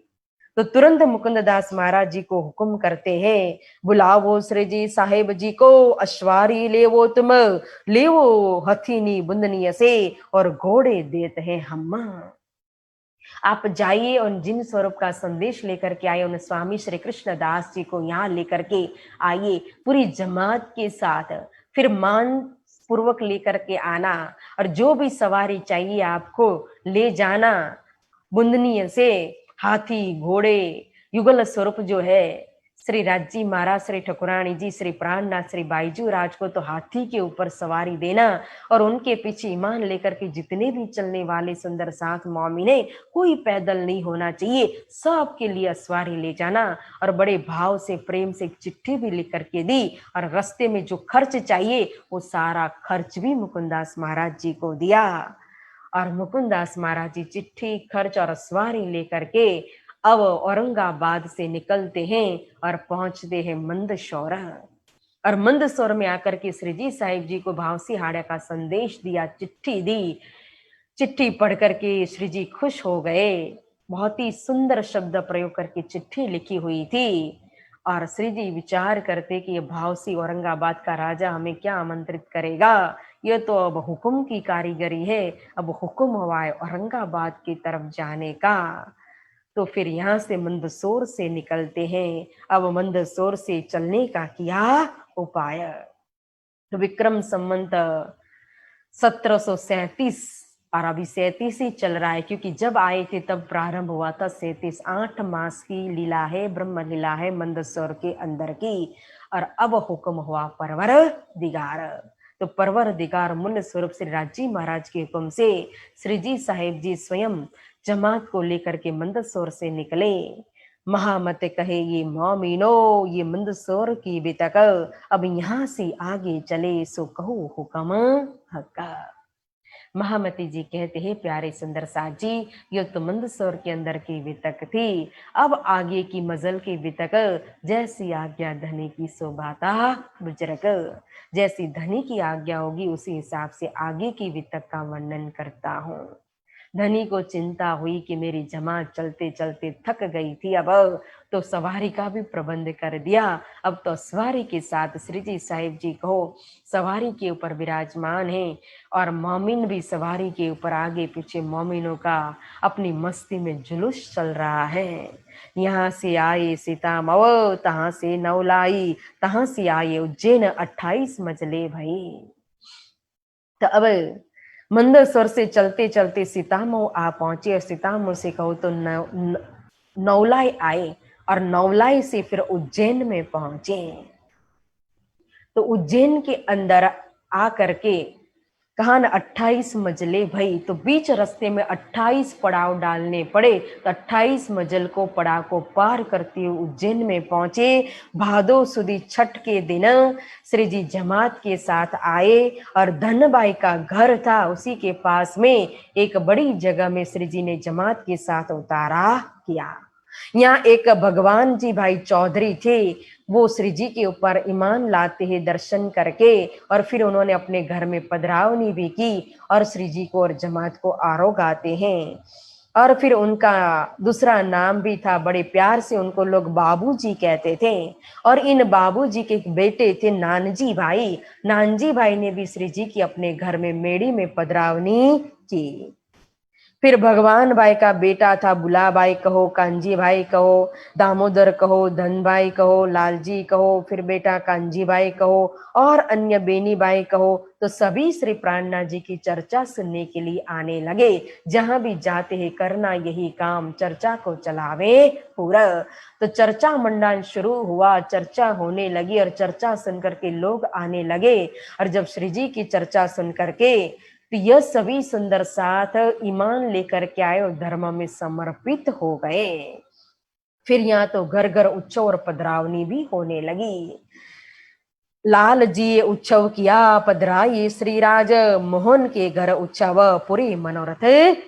तो तुरंत मुकुंददास महाराज जी को हुक्म करते हैं, बुलावो श्री जी साहिब जी को, अश्वारी लेवो तुम, लेवो हथीनी बुंदनी से, और घोड़े देते हैं हम। आप जाइए और जिन स्वरूप का संदेश लेकर के आए उन स्वामी श्री कृष्ण दास जी को यहाँ लेकर के आइए, पूरी जमात के साथ, फिर मान पूर्वक लेकर के आना, और जो भी सवारी चाहिए आपको ले जाना। बुंदनीय से हाथी घोड़े युगल स्वरूप जो है, श्री राजी महाराज, श्री ठकुरानी जी, श्री प्राणनाथ, श्री बाईजू राज को तो हाथी के ऊपर सवारी देना, और उनके पीछे ईमान लेकर के जितने भी चलने वाले सुंदर साथ मोमिने, कोई पैदल नहीं होना चाहिए, सबके लिए सवारी ले जाना। और बड़े भाव से प्रेम से एक चिट्ठी भी लिख करके दी, और रास्ते में जो खर्च चाहिए वो सारा खर्च भी मुकुंदास महाराज जी को दिया। और मुकुंदास महाराज जी चिट्ठी, खर्च और सवारी लेकर के अब औरंगाबाद से निकलते हैं और पहुंचते हैं मंदसौर। और मंदसौर में आकर के श्री जी साहिब जी को भावसी हाड़ा का संदेश दिया, चिट्ठी दी। चिट्ठी पढ़ करके श्री जी खुश हो गए। बहुत ही सुंदर शब्द प्रयोग करके चिट्ठी लिखी हुई थी, और श्री जी विचार करते कि ये भावसी औरंगाबाद का राजा हमें क्या आमंत्रित करेगा, ये तो अब हुक्म की कारीगरी है, अब हुक्म हुआ है औरंगाबाद की तरफ जाने का। तो फिर यहाँ से मंदसौर से निकलते हैं। अब मंदसौर से चलने का किया उपाय। तो विक्रम संवत 1737, और अभी 37 ही चल रहा है, क्योंकि जब आए थे तब प्रारंभ हुआ था 37। 8 मास की लीला है, ब्रह्म लीला है मंदसौर के अंदर की। और अब हुक्म हुआ परवर दिगार। तो परवर दिगार मूल स्वरूप श्री राजी महाराज के हुक्म से श्री जी साहिब जी स्वयं जमात को लेकर के मंदसौर से निकले। महामत कहे ये मोमिनो, ये मंदसौर की बितक, अब यहाँ से आगे चले सो कहो हुक्म हक्का। महामती जी कहते हैं, प्यारे सुंदर साथ जी, ये तो मंदसौर के अंदर की वितक थी, अब आगे की मजल की वितक, जैसी आज्ञा धनी की शोभाता बुजरक। जैसी धनी की आज्ञा होगी उसी हिसाब से आगे की वितक का वर्णन करता हूँ। धनी को चिंता हुई कि मेरी जमात चलते चलते थक गई थी, अब तो सवारी का भी प्रबंध कर दिया। अब तो सवारी के साथ श्री जी साहिब जी को सवारी के ऊपर विराजमान है, और मोमिन भी सवारी के ऊपर आगे पीछे मोमिनों का अपनी मस्ती में जुलूस चल रहा है। यहाँ से आए सीतामऊ, तहाँ से नौलाई, तहाँ से आए उज्जैन, 28 मंजिले भाई। तो अब मंदसौर से चलते चलते सीतामऊ आ पहुंचे, और सीतामऊ से कहो तो नौलाई आए, और नौलाई से फिर उज्जैन में पहुंचे। तो उज्जैन के अंदर आ करके कहा न 28 मंजिले भई, तो बीच रास्ते में 28 पड़ाव डालने पड़े। तो 28 मंजिल को पड़ाव को पार करते हुए उज्जैन में पहुंचे। भादो सुदी छठ के दिन श्री जी जमात के साथ आए और धनबाई का घर था, उसी के पास में एक बड़ी जगह में श्री जी ने जमात के साथ उतारा किया। यहाँ एक भगवान जी भाई चौधरी थे, वो श्री जी के ऊपर ईमान लाते हैं दर्शन करके, और फिर उन्होंने अपने घर में पधरावनी भी की और श्री जी को और जमात को आरोग आते हैं। और फिर उनका दूसरा नाम भी था, बड़े प्यार से उनको लोग बाबूजी कहते थे। और इन बाबूजी के एक बेटे थे नानजी भाई। नानजी भाई ने भी श्री जी की अपने घर में मेड़ी में पधरावनी की। फिर भगवान भाई का बेटा था, बुला भाई कहो, कांजी भाई कहो, दामोदर कहो, धन भाई कहो, लालजी कहो, फिर बेटा कांजी भाई कहो और अन्य बेनी भाई कहो। तो सभी श्री प्राणनाथ जी की चर्चा सुनने के लिए आने लगे। जहां भी जाते हैं करना यही काम, चर्चा को चलावे पूरा। तो चर्चा मंडन शुरू हुआ, चर्चा होने लगी और चर्चा सुन करके लोग आने लगे। और जब श्री जी की चर्चा सुन करके तो यह सभी सुंदर साथ ईमान लेकर के आए और धर्म में समर्पित हो गए। फिर यहाँ तो घर घर उत्सव और पधरावनी भी होने लगी। लाल जी उत्सव किया, पधराई श्रीराज, मोहन के घर उत्सव, पूरे मनोरथ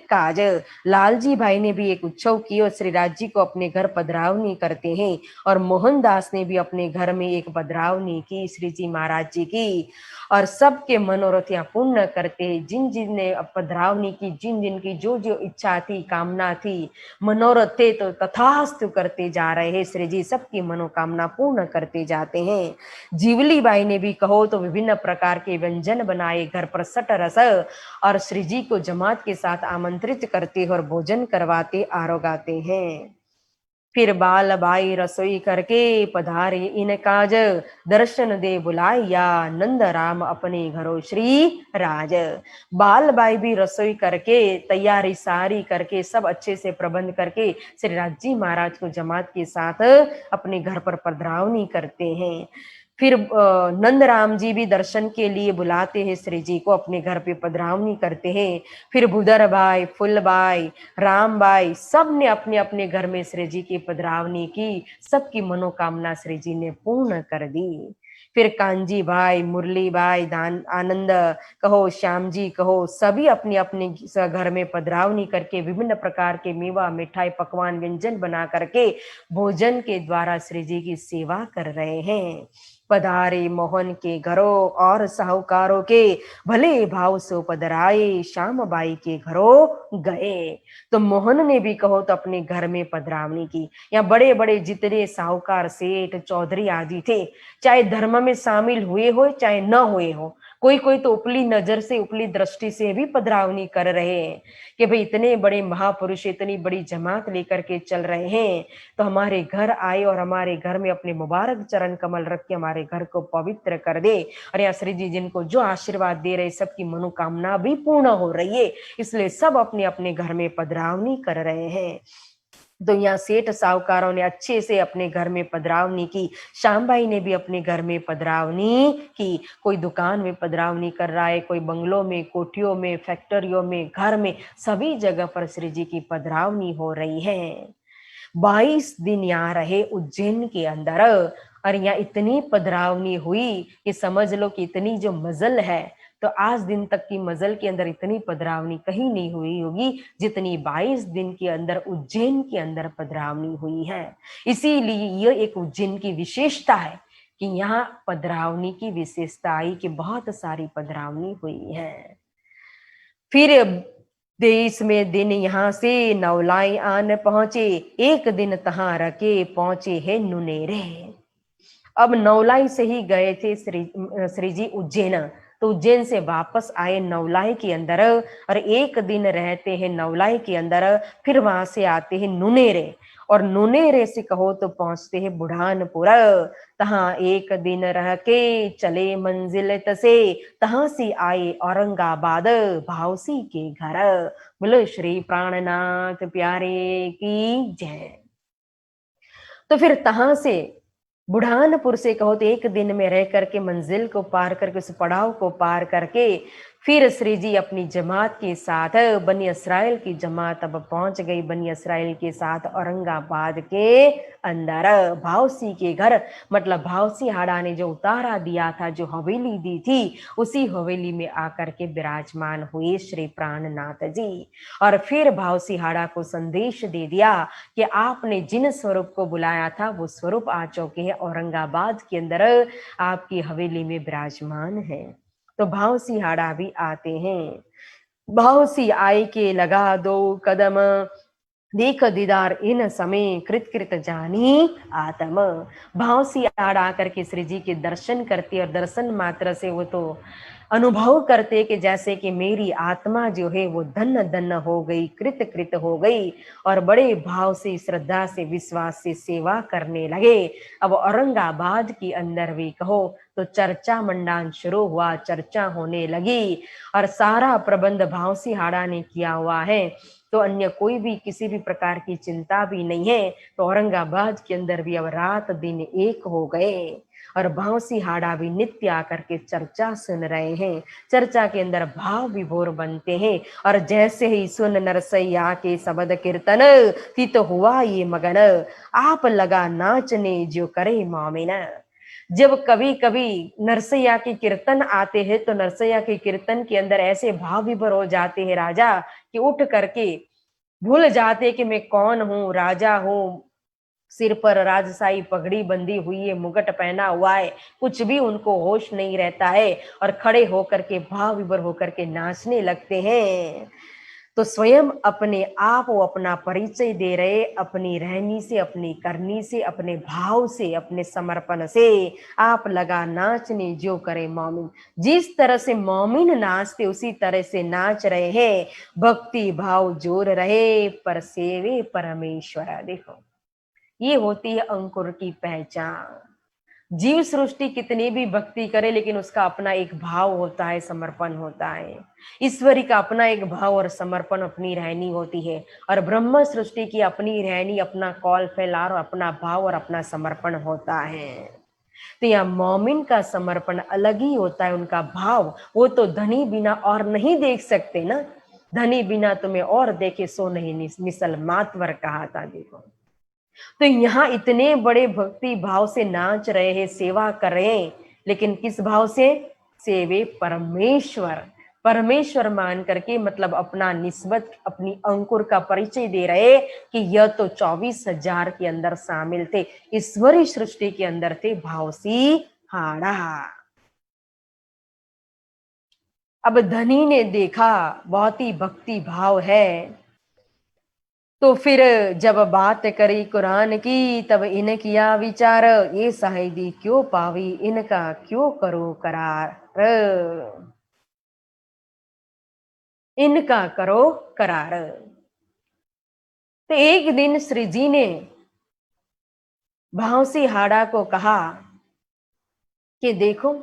काज। लाल जी भाई ने भी एक उत्सव किया और श्रीराज जी को अपने घर पधरावनी करते हैं। और मोहनदास ने भी अपने घर में एक पधरावनी की श्री जी महाराज जी की, और सबके मनोरथ यहाँ पूर्ण करते हैं। जिन जिन ने पधरावनी की, जिन जिन की जो जो इच्छा थी, कामना थी, मनोरथ थे, तो तथास्तु करते जा रहे हैं। श्री जी सबकी मनोकामना पूर्ण करते जाते हैं। जीवली बाई ने भी कहो तो विभिन्न प्रकार के व्यंजन बनाए, घर पर सट रस, और श्री जी को जमात के साथ आमंत्रित करते और भोजन करवाते आरोगाते हैं। फिर बाल बाई रसोई करके पधारे इन काज, दर्शन दे बुलाया नंद राम अपने घरों श्री राज। बाल बाई भी रसोई करके तैयारी सारी करके सब अच्छे से प्रबंध करके श्री राज जी महाराज को जमात के साथ अपने घर पर पधरावनी करते हैं। फिर नंद राम जी भी दर्शन के लिए बुलाते हैं श्री जी को, अपने घर पे पधरावनी करते हैं। फिर भूदर भाई, फुलबाई, राम बाई, सब ने अपने अपने घर में श्री जी की पधरावनी की। सबकी मनोकामना श्री जी ने पूर्ण कर दी। फिर कांजी भाई, मुरली भाई, दान आनंद कहो, श्याम जी कहो, सभी अपने अपने घर में पधरावनी करके विभिन्न प्रकार के मेवा, मिठाई, पकवान, व्यंजन बना करके भोजन के द्वारा श्री जी की सेवा कर रहे हैं। पधारे मोहन के घरों और साहूकारों के भले भाव से पधराए, श्याम बाई के घरों गए। तो मोहन ने भी कहो तो अपने घर में पधरावनी की। यहाँ बड़े बड़े जितने साहूकार, सेठ, चौधरी आदि थे, चाहे धर्म में शामिल हुए हो चाहे न हुए हो, कोई कोई तो उपली नजर से, उपली दृष्टि से भी पधरावनी कर रहे हैं कि भाई इतने बड़े महापुरुष इतनी बड़ी जमात लेकर के चल रहे हैं, तो हमारे घर आए और हमारे घर में अपने मुबारक चरण कमल रख के हमारे घर को पवित्र कर दे। और यहाँ श्री जी जिनको जो आशीर्वाद दे रहे, सबकी मनोकामना भी पूर्ण हो रही है, इसलिए सब अपने अपने घर में पधरावनी कर रहे हैं। तो यहाँ सेठ साहूकारों ने अच्छे से अपने घर में पधरावनी की। श्यामबाई ने भी अपने घर में पधरावनी की। कोई दुकान में पधरावनी कर रहा है, कोई बंगलों में, कोठियों में, फैक्ट्रियों में, घर में, सभी जगह पर श्री जी की पधरावनी हो रही है। 22 दिन यहाँ रहे उज्जैन के अंदर, और यहाँ इतनी पधरावनी हुई कि समझ लो कि इतनी जो मजल है, तो आज दिन तक की मजल के अंदर इतनी पधरावनी कहीं नहीं हुई होगी जितनी 22 दिन के अंदर उज्जैन के अंदर पधरावनी हुई है। इसीलिए यह एक उज्जैन की विशेषता है कि यहाँ पधरावनी की विशेषता आई कि बहुत सारी पधरावनी हुई है। फिर देश में दिन यहाँ से नवलाई आन पहुंचे, एक दिन तहां रखे पहुंचे है नुनेरे। अब नवलाई से ही गए थे श्री जी उज्जैन, तो उज्जैन से वापस आए नवलाई के अंदर, और एक दिन रहते हैं नवलाई के अंदर, फिर वहां से आते हैं नुनेरे, और नुनेरे से कहो तो पहुंचते हैं बुढ़ानपुर। तहां एक दिन रह के चले मंजिल तसे, तहां से आए औरंगाबाद भावसी के घर। बोलो श्री प्राणनाथ प्यारे की जय। तो फिर तहां से बुढ़ानपुर से कहो तो एक दिन में रह करके मंजिल को पार करके, उस पड़ाव को पार करके फिर श्री जी अपनी जमात के साथ बनी इसराइल की जमात अब पहुंच गई बनी इसराइल के साथ औरंगाबाद के अंदर भावसी के घर। मतलब भावसी हाड़ा ने जो उतारा दिया था, जो हवेली दी थी, उसी हवेली में आकर के विराजमान हुए श्री प्राणनाथ जी। और फिर भावसी हाड़ा को संदेश दे दिया कि आपने जिन स्वरूप को बुलाया था वो स्वरूप आ चुके हैं, औरंगाबाद के अंदर आपकी हवेली में विराजमान है। तो भावसी हाड़ा भी आते हैं। भावसी आए के लगा दो कदम, देख दीदार इन समय कृत कृत जानी आत्म। भावसी हाड़ा आकर के श्री जी के दर्शन करते और दर्शन मात्र से वो तो अनुभव करते कि जैसे कि मेरी आत्मा जो है वो धन्य धन्य हो गई, कृत कृत हो गई, और बड़े भाव से, श्रद्धा से, विश्वास से सेवा करने लगे। अब औरंगाबाद के अंदर भी कहो तो चर्चा मंडान शुरू हुआ, चर्चा होने लगी, और सारा प्रबंध भावसी हाड़ा ने किया हुआ है। तो अन्य कोई भी किसी भी प्रकार की चिंता भी नहीं है। तो औरंगाबाद के अंदर भी अब रात दिन एक हो गए, और भावसी हाड़ा भी नित्य आकर के चर्चा सुन रहे हैं। चर्चा के अंदर भाव विभोर बनते हैं, और जैसे ही सुन नरसैया के शब्द कीर्तन, तित हुआ ये मगन, आप लगा नाचने जो करे मोमिन। जब कभी कभी नरसैया के कीर्तन आते हैं तो नरसैया के कीर्तन के अंदर ऐसे भाव विभोर हो जाते हैं राजा कि उठ करके भूल जाते कि मैं कौन हूँ, राजा हूँ, सिर पर राजशाही पगड़ी बंधी हुई है, मुकुट पहना हुआ है, कुछ भी उनको होश नहीं रहता है, और खड़े होकर के भाव विभोर होकर के नाचने लगते हैं। तो स्वयं अपने आप वो अपना परिचय दे रहे, अपनी रहनी से, अपनी करनी से, अपने भाव से, अपने समर्पण से। आप लगा नाचने जो करे मोमिन। जिस तरह से मोमिन नाचते उसी तरह से नाच रहे हैं, भक्ति भाव जोर रहे, पर सेवे परमेश्वर। देखो ये होती है अंकुर की पहचान। जीव सृष्टि कितनी भी भक्ति करे लेकिन उसका अपना एक भाव होता है, समर्पण होता है। ईश्वरी का अपना एक भाव और समर्पण, अपनी रहनी होती है, और ब्रह्म सृष्टि की अपनी रहनी, अपना कौल फैलार, अपना भाव और अपना समर्पण होता है। तो यहाँ मोमिन का समर्पण अलग ही होता है, उनका भाव। वो तो धनी बिना और नहीं देख सकते ना, धनी बिना तुम्हें और देखे सो नहीं मिसल मातवर कहा था। देखो तो यहाँ इतने बड़े भक्ति भाव से नाच रहे हैं, सेवा कर रहे हैं, लेकिन किस भाव से? सेवे परमेश्वर। परमेश्वर मान करके, मतलब अपना निस्बत, अपनी अंकुर का परिचय दे रहे कि यह तो 24,000 के अंदर शामिल थे, ईश्वरी सृष्टि के अंदर थे भावसी हाड़ा। अब धनी ने देखा बहुत ही भक्ति भाव है, तो फिर जब बात करी कुरान की तब इन किया विचार, ये शाहिदी क्यों पावी, इनका क्यों करो करार, इनका करो करार। तो एक दिन श्री जी ने भावसी हाड़ा को कहा कि देखो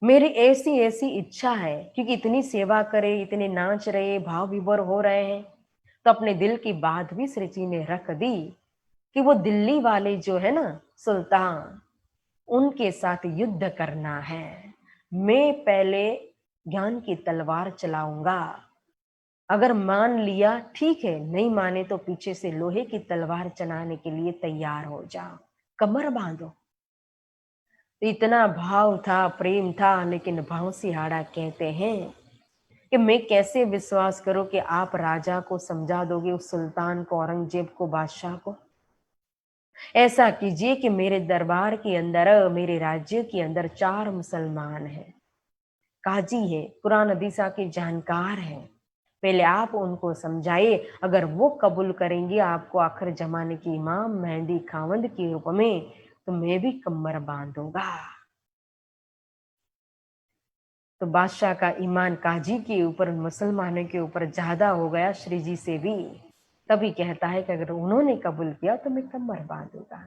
मेरी ऐसी ऐसी इच्छा है, क्योंकि इतनी सेवा करे, इतने नाच रहे, भाव विभोर हो रहे हैं, तो अपने दिल की बात भी श्री जी ने रख दी कि वो दिल्ली वाले जो है ना सुल्तान, उनके साथ युद्ध करना है। मैं पहले ज्ञान की तलवार चलाऊंगा, अगर मान लिया ठीक है, नहीं माने तो पीछे से लोहे की तलवार चलाने के लिए तैयार हो जाओ, कमर बांधो। तो इतना भाव था, प्रेम था, लेकिन भावसी हाड़ा कहते हैं कि मैं कैसे विश्वास करूं कि आप राजा को समझा दोगे, उस सुल्तान को, औरंगजेब को, बादशाह को। ऐसा कीजिए कि मेरे दरबार के अंदर, मेरे राज्य के अंदर 4 मुसलमान हैं, काजी है, कुरान हदीसा के जानकार हैं, पहले आप उनको समझाइए, अगर वो कबूल करेंगे आपको आखिर जमाने की इमाम मेहंदी खावंद के रूप में, तो मैं भी कमर बांधूंगा। तो बादशाह का ईमान काजी के ऊपर, मुसलमानों के ऊपर ज्यादा हो गया, श्री जी से भी। तभी कहता है कि अगर उन्होंने कबूल किया तो मैं कमर बांधूंगा।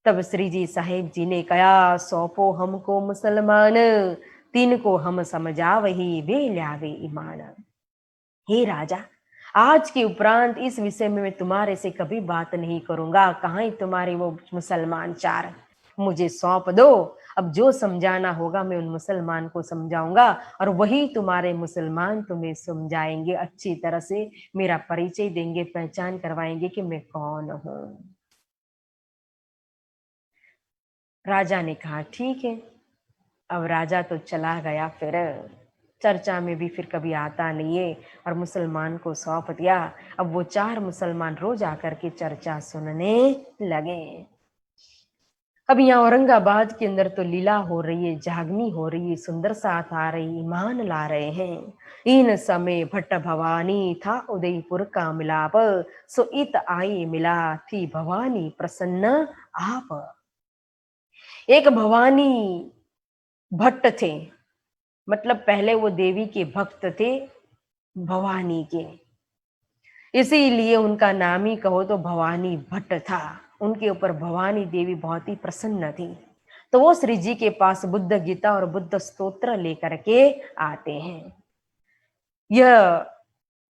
तब श्री जी साहेब जी ने कहा, सौंपो हमको मुसलमान, 3 को हम समझा वही वे ल्यावे ईमान। हे राजा, आज के उपरांत इस विषय में मैं तुम्हारे से कभी बात नहीं करूंगा। कहाँ तुम्हारे वो मुसलमान 4, मुझे सौंप दो। अब जो समझाना होगा मैं उन मुसलमान को समझाऊंगा और वही तुम्हारे मुसलमान तुम्हें समझाएंगे, अच्छी तरह से मेरा परिचय देंगे, पहचान करवाएंगे कि मैं कौन हूं। राजा ने कहा ठीक है। अब राजा तो चला गया, फिर चर्चा में भी फिर कभी आता नहीं है और मुसलमान को सौंप दिया। अब वो 4 मुसलमान रोज आकर के चर्चा सुनने लगे। अब यहाँ औरंगाबाद के अंदर तो लीला हो रही है, जागनी हो रही है, सुंदर साथ आ रही, ईमान ला रहे हैं। इन समय भट्ट भवानी था उदयपुर का मिलाप, सो इत आई मिला थी भवानी प्रसन्न आप। एक भवानी भट्ट थे, मतलब पहले वो देवी के भक्त थे, भवानी के, इसीलिए उनका नाम ही कहो तो भवानी भट्ट था। उनके ऊपर भवानी देवी बहुत ही प्रसन्न थी। तो वो श्री जी के पास बुद्ध गीता और बुद्ध स्तोत्र लेकर के आते हैं। यह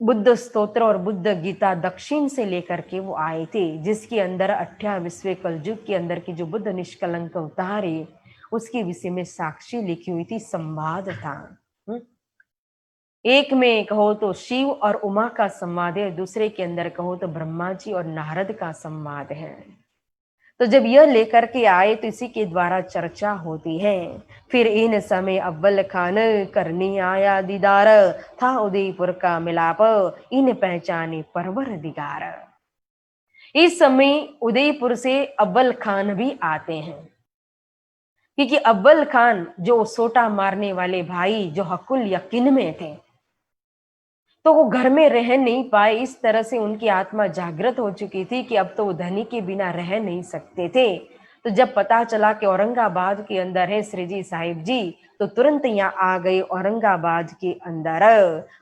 बुद्ध स्तोत्र और बुद्ध गीता दक्षिण से लेकर के वो आए थे, जिसके अंदर 28वें कलयुग के अंदर की जो बुद्ध निष्कलंक अवतार है उसके विषय में साक्षी लिखी हुई थी, संवाद था। एक में कहो तो शिव और उमा का संवाद है, दूसरे के अंदर कहो तो ब्रह्मा जी और नारद का संवाद है। तो जब यह लेकर के आए तो इसी के द्वारा चर्चा होती है। फिर इन समय अव्वल खान करनी आया दीदार, था उदयपुर का मिलाप, इन पहचाने परवर दिगार। इस समय उदयपुर से अव्वल खान भी आते हैं, क्योंकि अव्वल खान जो सोटा मारने वाले भाई जो हकुल यकीन में थे, तो वो घर में रह नहीं पाए। इस तरह से उनकी आत्मा जागृत हो चुकी थी कि अब तो वो धनी के बिना रह नहीं सकते थे। तो जब पता चला कि औरंगाबाद के अंदर है श्री जी साहिब जी, तो तुरंत यहाँ आ गए औरंगाबाद के अंदर,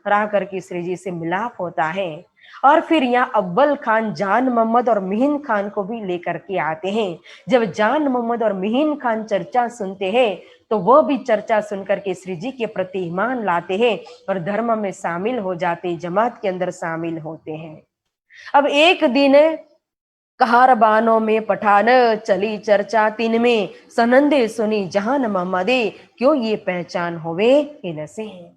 आकर के श्री जी से मिलाप होता है। और फिर यहाँ अव्वल खान जान मोहम्मद और मिहिन खान को भी लेकर के आते हैं। जब जान मोहम्मद और मिहिन खान चर्चा सुनते हैं तो वह भी चर्चा सुनकर के श्री जी के प्रति ईमान लाते हैं और धर्म में शामिल हो जाते, जमात के अंदर शामिल होते हैं। अब एक दिन कहारबानों में पठान, चली चर्चा तीन में, सनंदे सुनी जहान मोहम्मदे, क्यों ये पहचान होवे इनसे।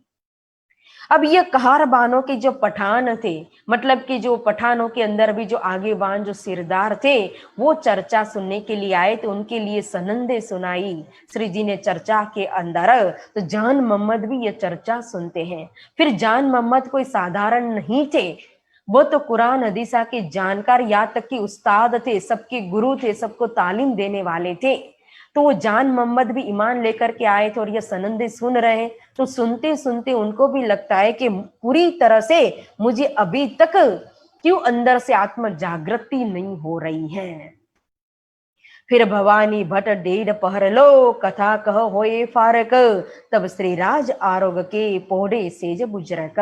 अब ये कहारबानों के जो पठान थे, मतलब कि जो पठानों के अंदर भी जो आगेवान जो सिरदार थे, वो चर्चा सुनने के लिए आए। तो उनके लिए सनंदे सुनाई श्री जी ने चर्चा के अंदर। तो जान मोहम्मद भी ये चर्चा सुनते हैं। फिर जान मोहम्मद कोई साधारण नहीं थे, वो तो कुरान हदीसा के जानकार, यहाँ तक कि उस्ताद थे, सबके गुरु थे, सबको तालीम देने वाले थे। तो वो जान मोहम्मद भी ईमान लेकर के आए थे और ये सनंदे सुन रहे हैं। तो सुनते सुनते उनको भी लगता है कि पूरी तरह से मुझे अभी तक क्यों अंदर से आत्म जागृति नहीं हो रही है। फिर भवानी भट्ट 1.5 पहर लो, कथा कह होए फारक, तब श्री राज आरोग के पोड़े सेज बुजरक।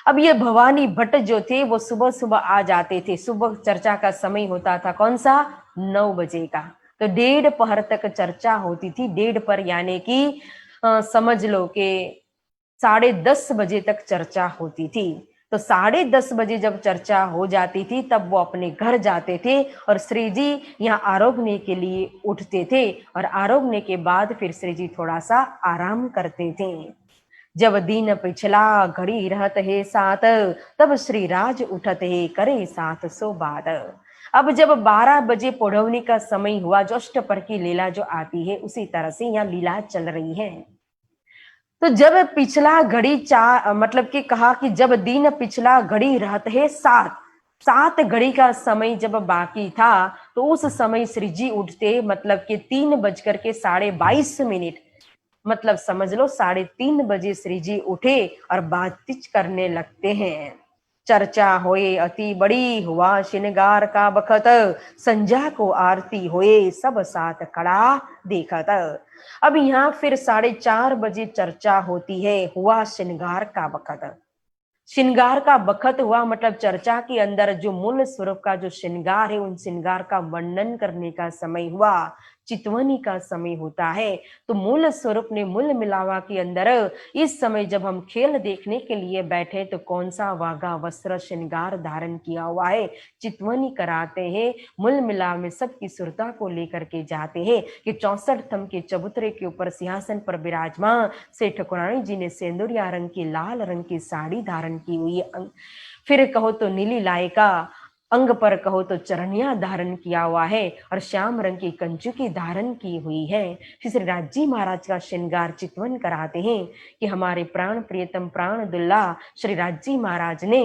अब ये भवानी भट्ट जो थे वो सुबह सुबह आ जाते थे। सुबह चर्चा का समय होता था, कौन सा, 9 बजे का। तो 1.5 पहर तक चर्चा होती थी। 1.5 पर यानी कि समझ लो कि 10:30 बजे तक चर्चा होती थी। तो 10:30 बजे जब चर्चा हो जाती थी तब वो अपने घर जाते थे और श्री जी यहाँ आरोगने के लिए उठते थे और आरोगने के बाद फिर श्री जी थोड़ा सा आराम करते थे। जब दिन पिछला घड़ी रहत है साथ, तब श्री राज उठत है करे साथ सो बात। अब जब 12 बजे पौढ़वनी का समय हुआ, जो अष्टपर की लीला जो आती है उसी तरह से यहाँ लीला चल रही है। तो जब पिछला घड़ी मतलब कि कहा कि जब दिन पिछला घड़ी रहत है सात घड़ी का समय जब बाकी था, तो उस समय श्री जी उठते, मतलब कि 3:22, मतलब समझ लो 3:30 बजे श्री जी उठे और बातचीत करने लगते हैं। चर्चा होए अति बड़ी, हुआ श्रृंगार का बखत, संध्या को आरती होए सब साथ खड़ा देखत। अब यहाँ फिर 4:30 बजे चर्चा होती है, हुआ श्रृंगार का बखत। श्रृंगार का बखत हुआ मतलब चर्चा के अंदर जो मूल स्वरूप का जो श्रृंगार है, उन श्रृंगार का वर्णन करने का समय हुआ। चितवनी का समय होता है। तो मूल स्वरूप ने मूल मिलावा के अंदर इस समय जब हम खेल देखने के लिए बैठे तो कौन सा वागा वस्त्र श्रृंगार धारण किया हुआ है, चितवनी कराते हैं। मूल मिलाव में सबकी सुरता को लेकर के जाते हैं कि 64 थम के चबूतरे के ऊपर सिंहासन पर विराजमान से ठकुरानी जी ने सेंदुरिया रंग की लाल रंग की साड़ी धारण की हुई है। फिर कहो तो नीली लाई का, अंग पर कहो तो चरनिया धारण किया हुआ है और श्याम रंग की कंचुकी धारण की हुई है। फिर श्री राज जी महाराज का श्रृंगार चितवन कराते हैं कि हमारे प्राण प्रियतम प्राण दुल्ला श्री राज जी महाराज ने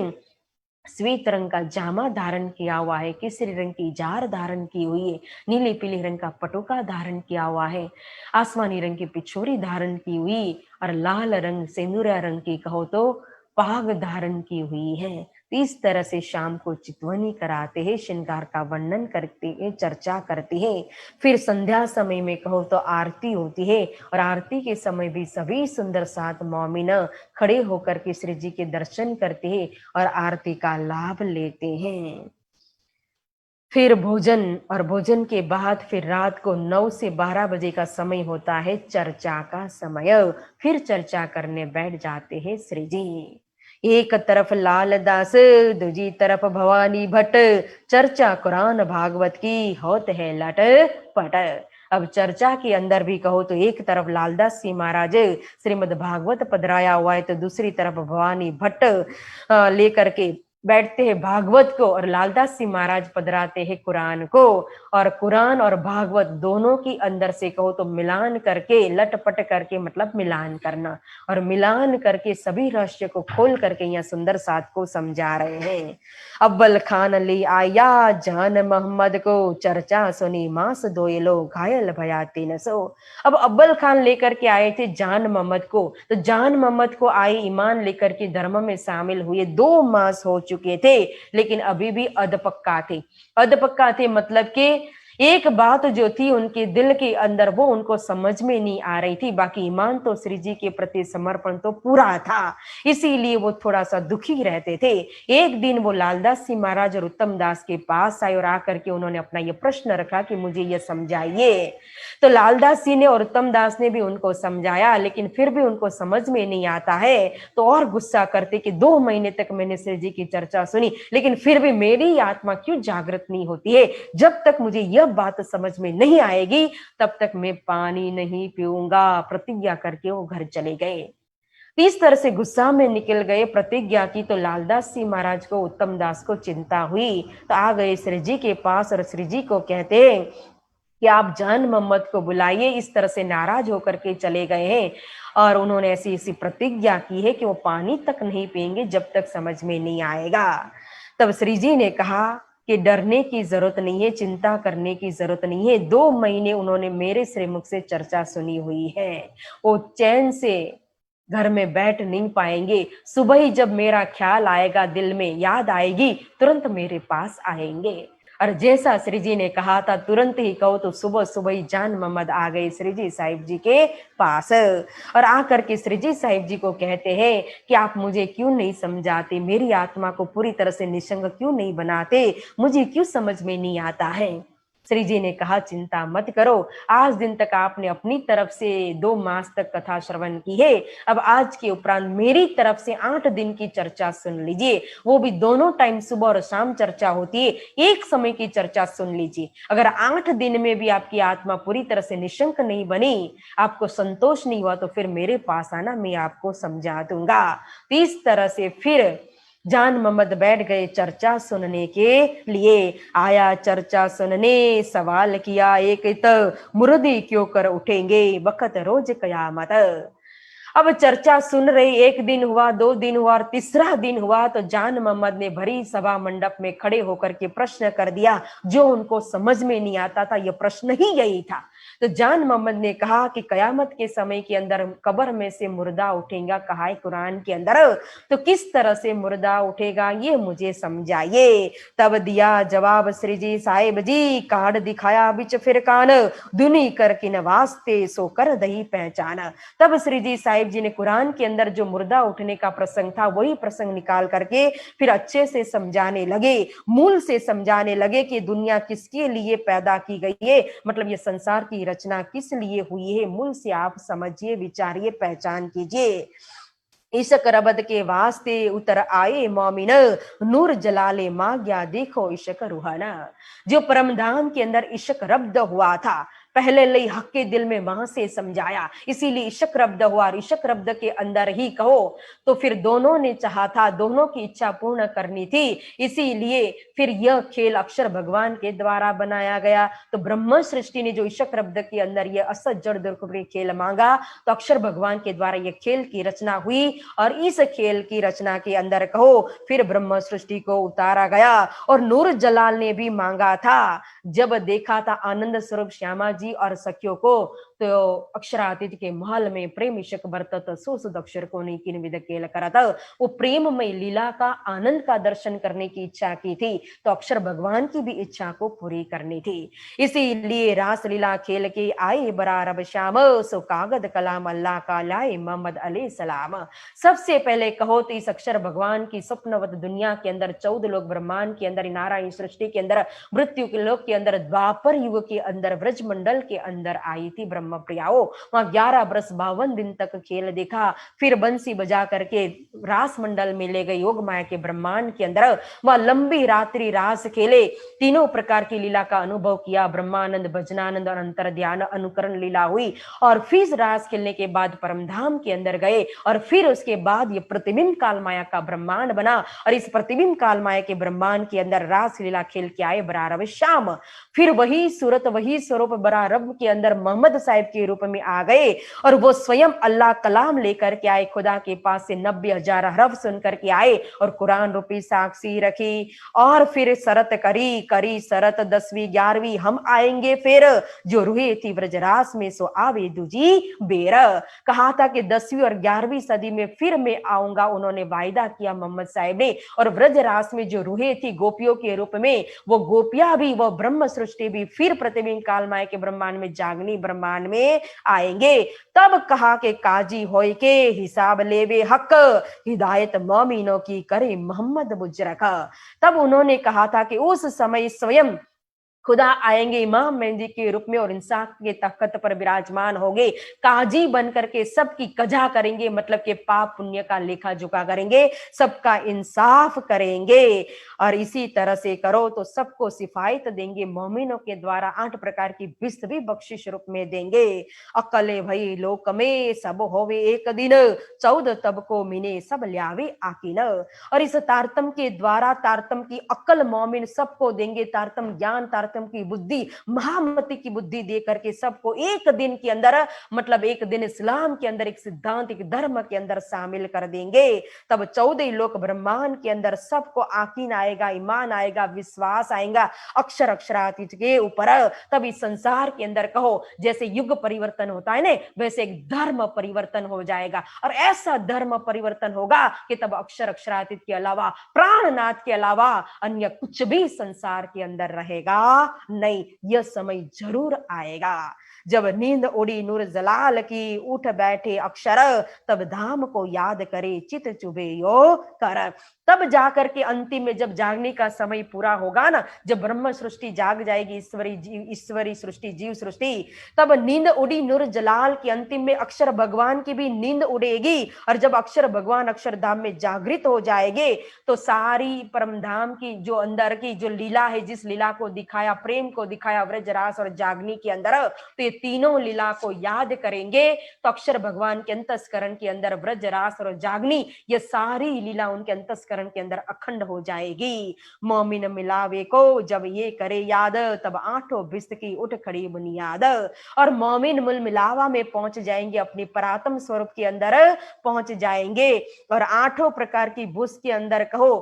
श्वेत रंग का जामा धारण किया हुआ है, केसरी रंग की जार धारण की हुई है, नीले पीले रंग का पटुका धारण किया हुआ है, आसमानी रंग की पिछोरी धारण की हुई और लाल रंग सेंदूरिया रंग की कहो तो पाग धारण की हुई है। इस तरह से शाम को चितवनी कराते हैं, श्रृंगार का वर्णन करते हैं, चर्चा करते हैं। फिर संध्या समय में कहो तो आरती होती है और आरती के समय भी सभी सुंदर सात मौमिना खड़े होकर के श्री जी के दर्शन करते हैं और आरती का लाभ लेते हैं। फिर भोजन और भोजन के बाद फिर रात को 9 से 12 बजे का समय होता है चर्चा का समय। फिर चर्चा करने बैठ जाते हैं श्री जी। एक तरफ लाल दास, दूजी तरफ भवानी भट्ट, चर्चा कुरान भागवत की होत है लट पट। अब चर्चा के अंदर भी कहो तो एक तरफ लालदास जी महाराज श्रीमद् भागवत पधराया हुआ है तो दूसरी तरफ भवानी भट्ट लेकर के बैठते हैं भागवत को और लालदास जी महाराज पधराते हैं कुरान को। और कुरान और भागवत दोनों की अंदर से कहो तो मिलान करके, लटपट करके मतलब मिलान करना, और मिलान करके सभी रहस्य को खोल करके यहाँ सुंदर साथ को समझा रहे हैं। अव्वल खान ले आया जान मोहम्मद को, चर्चा सुनी मास दोए लो घायल भया तीन सो। अब अव्वल खान लेकर के आए थे जान मोहम्मद को, तो जान मोहम्मद को आए ईमान लेकर के धर्म में शामिल हुए, 2 मास हो चुके थे लेकिन अभी भी अधपक्का थे। अधपक्का थे मतलब कि एक बात जो थी उनके दिल के अंदर वो उनको समझ में नहीं आ रही थी, बाकी ईमान तो श्री जी के प्रति समर्पण तो पूरा था, इसीलिए वो थोड़ा सा दुखी रहते थे। एक दिन वो लालदास जी महाराज और उत्तम दास के पास आए और आकर के उन्होंने अपना ये प्रश्न रखा कि मुझे ये समझाइए। तो लालदास जी ने और उत्तम दास ने भी उनको समझाया, लेकिन फिर भी उनको समझ में नहीं आता है तो और गुस्सा करते कि 2 महीने तक मैंने श्री जी की चर्चा सुनी लेकिन फिर भी मेरी आत्मा क्यों जागृत नहीं होती है। जब तक मुझे यह बात समझ में नहीं आएगी तब तक मैं पानी नहीं पीऊंगा। प्रतिज्ञा करके वो घर चले गए। इस तरह से गुस्सा में निकल गए, प्रतिज्ञा की। तो लालदास जी महाराज को, उत्तम दास को चिंता हुई तो आ गए श्री जी के पास और श्री जी को कहते कि आप जान मोहम्मद को बुलाइए। इस तरह से नाराज होकर के चले गए हैं और उन्होंने ऐसी ऐसी प्रतिज्ञा की है कि वो पानी तक नहीं पिएंगे जब तक समझ में नहीं आएगा। तब श्री जी ने कहा कि डरने की जरूरत नहीं है, चिंता करने की जरूरत नहीं है। 2 महीने उन्होंने मेरे श्रीमुख से चर्चा सुनी हुई है, वो चैन से घर में बैठ नहीं पाएंगे। सुबह ही जब मेरा ख्याल आएगा, दिल में याद आएगी, तुरंत मेरे पास आएंगे। और जैसा श्री जी ने कहा था तुरंत ही कहो तो सुबह सुबह ही जान मोहम्मद आ गए श्री जी साहिब जी के पास और आकर के श्री जी साहिब जी को कहते हैं कि आप मुझे क्यों नहीं समझाते, मेरी आत्मा को पूरी तरह से निसंग क्यों नहीं बनाते, मुझे क्यों समझ में नहीं आता है। श्री जी ने कहा चिंता मत करो, आज दिन तक आपने अपनी तरफ से 2 मास तक कथा श्रवण की है, अब आज के उपरांत मेरी तरफ से 8 दिन की चर्चा सुन लीजिए। वो भी दोनों टाइम सुबह और शाम चर्चा होती है, एक समय की चर्चा सुन लीजिए। अगर 8 दिन में भी आपकी आत्मा पूरी तरह से निशंक नहीं बनी, आपको संतोष नहीं हुआ, तो फिर मेरे पास आना, मैं आपको समझा दूंगा। तो इस तरह से फिर जान मोहम्मद बैठ गए चर्चा सुनने के लिए। आया चर्चा सुनने, सवाल किया एक तो मुर्दी क्यों कर उठेंगे, वक्त रोज कयामत। अब चर्चा सुन रही, 1 दिन हुआ, 2 दिन हुआ और तीसरा दिन हुआ तो जान मोहम्मद ने भरी सभा मंडप में खड़े होकर के प्रश्न कर दिया जो उनको समझ में नहीं आता था। यह प्रश्न ही यही था तो जान मोहम्मद ने कहा कि कयामत के समय के अंदर कब्र में से मुर्दा उठेगा, कहा है कुरान के अंदर, तो किस तरह से मुर्दा उठेगा ये मुझे समझाइए। तब दिया जवाब श्री जी साहिब जी, कार्ड दिखाया बिच फिर कान, दुनी कर किन वास्ते सो कर दही पहचान। तब श्री जी साहिब जी ने कुरान के अंदर जो मुर्दा उठने का प्रसंग था वही प्रसंग निकाल करके फिर अच्छे से समझाने लगे, मूल से समझाने लगे कि दुनिया किसके लिए पैदा की गई है, मतलब ये संसार की रचना किस लिए हुई है, मूल से आप समझिए, विचारिए, पहचान कीजिए। इश्क रबद के वास्ते उतर आए मोमिन, नूर जलाले मां गया देखो इश्क रूहाना। जो परमधाम के अंदर इश्क रब्द हुआ था, पहले लई हक के दिल में वहां से समझाया, इसीलिए इश्क रब्द हुआ। और इश्क रब्द के अंदर ही कहो तो फिर दोनों ने चाहा था, दोनों की इच्छा पूर्ण करनी थी, इसीलिए फिर यह खेल अक्षर भगवान के द्वारा बनाया गया। तो ब्रह्म सृष्टि ने जो इश्क रब्द के अंदर यह असत जड़ दुर्खबरी खेल मांगा, तो अक्षर भगवान के द्वारा यह खेल की रचना हुई। और इस खेल की रचना के अंदर कहो फिर ब्रह्म सृष्टि को उतारा गया। और नूर जलाल ने भी मांगा था, जब देखा था आनंद स्वरूप श्यामा जी और सखियों को, तो अक्षरातीत के महल में प्रेम इश्क बरतत, सो सुध अक्षर को नहीं किन विद केल करत। वो प्रेममय लीला का आनंद का दर्शन करने की इच्छा की थी, तो अक्षर भगवान की भी इच्छा को पूरी करनी थी। इसीलिए रास लीला खेल के आए बरारब श्याम, सो कागद कलाम अल्लाह का लाए मोहम्मद अलैहि सलाम। सबसे पहले कहो तो इस अक्षर भगवान की स्वप्नवत दुनिया के अंदर 14 लोग ब्रह्मांड के अंदर, नारायण सृष्टि के अंदर, मृत्यु के लोक के अंदर, द्वापर युग के अंदर, ब्रज मंडल के अंदर आई थी ब्रह्म प्रियाओ। वहां 11 बरस 52 दिन तक खेल देखा, फिर बंसी बजा करके रास मंडल में ले गए योग माया के ब्रह्मांड के अंदर। वह लंबी रात्रि रास खेले, तीनों प्रकार की लीला का अनुभव किया, ब्रह्मानंद, भजनानंद और अंतर ध्यान अनुकरण लीला हुई। और फिर रास खेलने के बाद परमधाम के अंदर गए, और फिर उसके बाद ये प्रतिबिंब काल माया का ब्रह्मांड बना। और इस प्रतिबिंब काल माया के ब्रह्मांड के अंदर रास लीला खेल के आए बरारब श्याम। फिर वही सूरत, वही स्वरूप बरारब के अंदर मोहम्मद साहिब के रूप में आ गए, और वो स्वयं अल्लाह कलाम लेकर के आए, खुदा के पास से 90,000 हरफ सुन करके आए और कुरान रूपी साक्षी रखी। और फिर शरत करी, करी शरत 10वीं 11वीं, हम आएंगे फिर, जो रुए थी ब्रजरास में सो आवे दूजी बेर। कहा था कि 10वीं और 11वीं सदी में फिर मैं आऊंगा, उन्होंने वायदा किया मोहम्मद साहिब ने। और ब्रजरास में जो रुहे थी गोपियों के रूप में, वो गोपियां भी, वो ब्रह्म सृष्टि भी फिर प्रतिबिंब काल माया के ब्रह्मांड में, जागनी ब्रह्मांड में आएंगे। तब कहा कि काजी होय के हिसाब लेवे हक, हिदायत मोमिनों की करे मोहम्मद बुजरक। तब उन्होंने कहा था कि उस समय स्वयं खुदा आएंगे इमाम मेहंदी के रूप में, और इंसाफ के तख्त पर विराजमान होंगे, काजी बन करके सबकी कजा करेंगे, मतलब के पाप पुण्य का लेखा जोखा करेंगे, सबका इंसाफ करेंगे। और इसी तरह से करो तो सबको सिफायत देंगे, मोमिनों के द्वारा 8 प्रकार की बिस्त भी बख्शिश रूप में देंगे। अकले भई लोक में सब होवे एक दिन, 14 तब को मिने सब ल्यावे आकिन। और इस तारतम के द्वारा तारतम की अक्ल मोमिन सबको देंगे, तारतम ज्ञान, तारतम की बुद्धि, महामति की बुद्धि दे करके सबको एक दिन के अंदर, मतलब एक दिन इस्लाम के अंदर, एक सिद्धांत, एक धर्म के अंदर शामिल कर देंगे। तब 14 लोक ब्रह्मांड के अंदर सबको आकीन आएगा, ईमान आएगा, विश्वास आएगा अक्षर अक्षरातीत के ऊपर। तब इस संसार के अंदर कहो जैसे युग परिवर्तन होता है ना, वैसे एक धर्म परिवर्तन हो जाएगा। और ऐसा धर्म परिवर्तन होगा कि तब अक्षर अक्षरातीत के अलावा, प्राणनाथ के अलावा अन्य कुछ भी संसार के अंदर रहेगा नहीं। यह समय जरूर आएगा जब नींद उड़ी नूर जलाल की, उठ बैठे अक्षर, तब धाम को याद करे चित चुबे यो कर। तब जाकर के अंतिम में जब जागने का समय पूरा होगा ना, जब ब्रह्म सृष्टि जाग जाएगी, ईश्वरी सृष्टि, जीव सृष्टि, तब नींद उड़ी नूर जलाल की अंतिम में अक्षर भगवान की भी नींद उड़ेगी। और जब अक्षर भगवान अक्षरधाम में जागृत हो जाएंगे, तो सारी परमधाम की जो अंदर की जो लीला है, जिस लीला को दिखाया, प्रेम को दिखाया व्रजरास और जागनी के अंदर, तो ये तीनों लीला को याद करेंगे। तो अक्षर भगवान के अंतस्करण के अंदर व्रजरास और जागनी, ये सारी लीला उनके अंतस्करण के अंदर अखंड हो जाएगी। मोमिन मिलावे को जब ये करे याद, तब 8 बिस्त की उठ खड़ी बुनियाद। और मोमिन मुल मिलावा में पहुंच जाएंगे, अपनी परात्म स्वरूप के अंदर पहुंच जाएंगे। और 8 प्रकार की बुस के अंदर कहो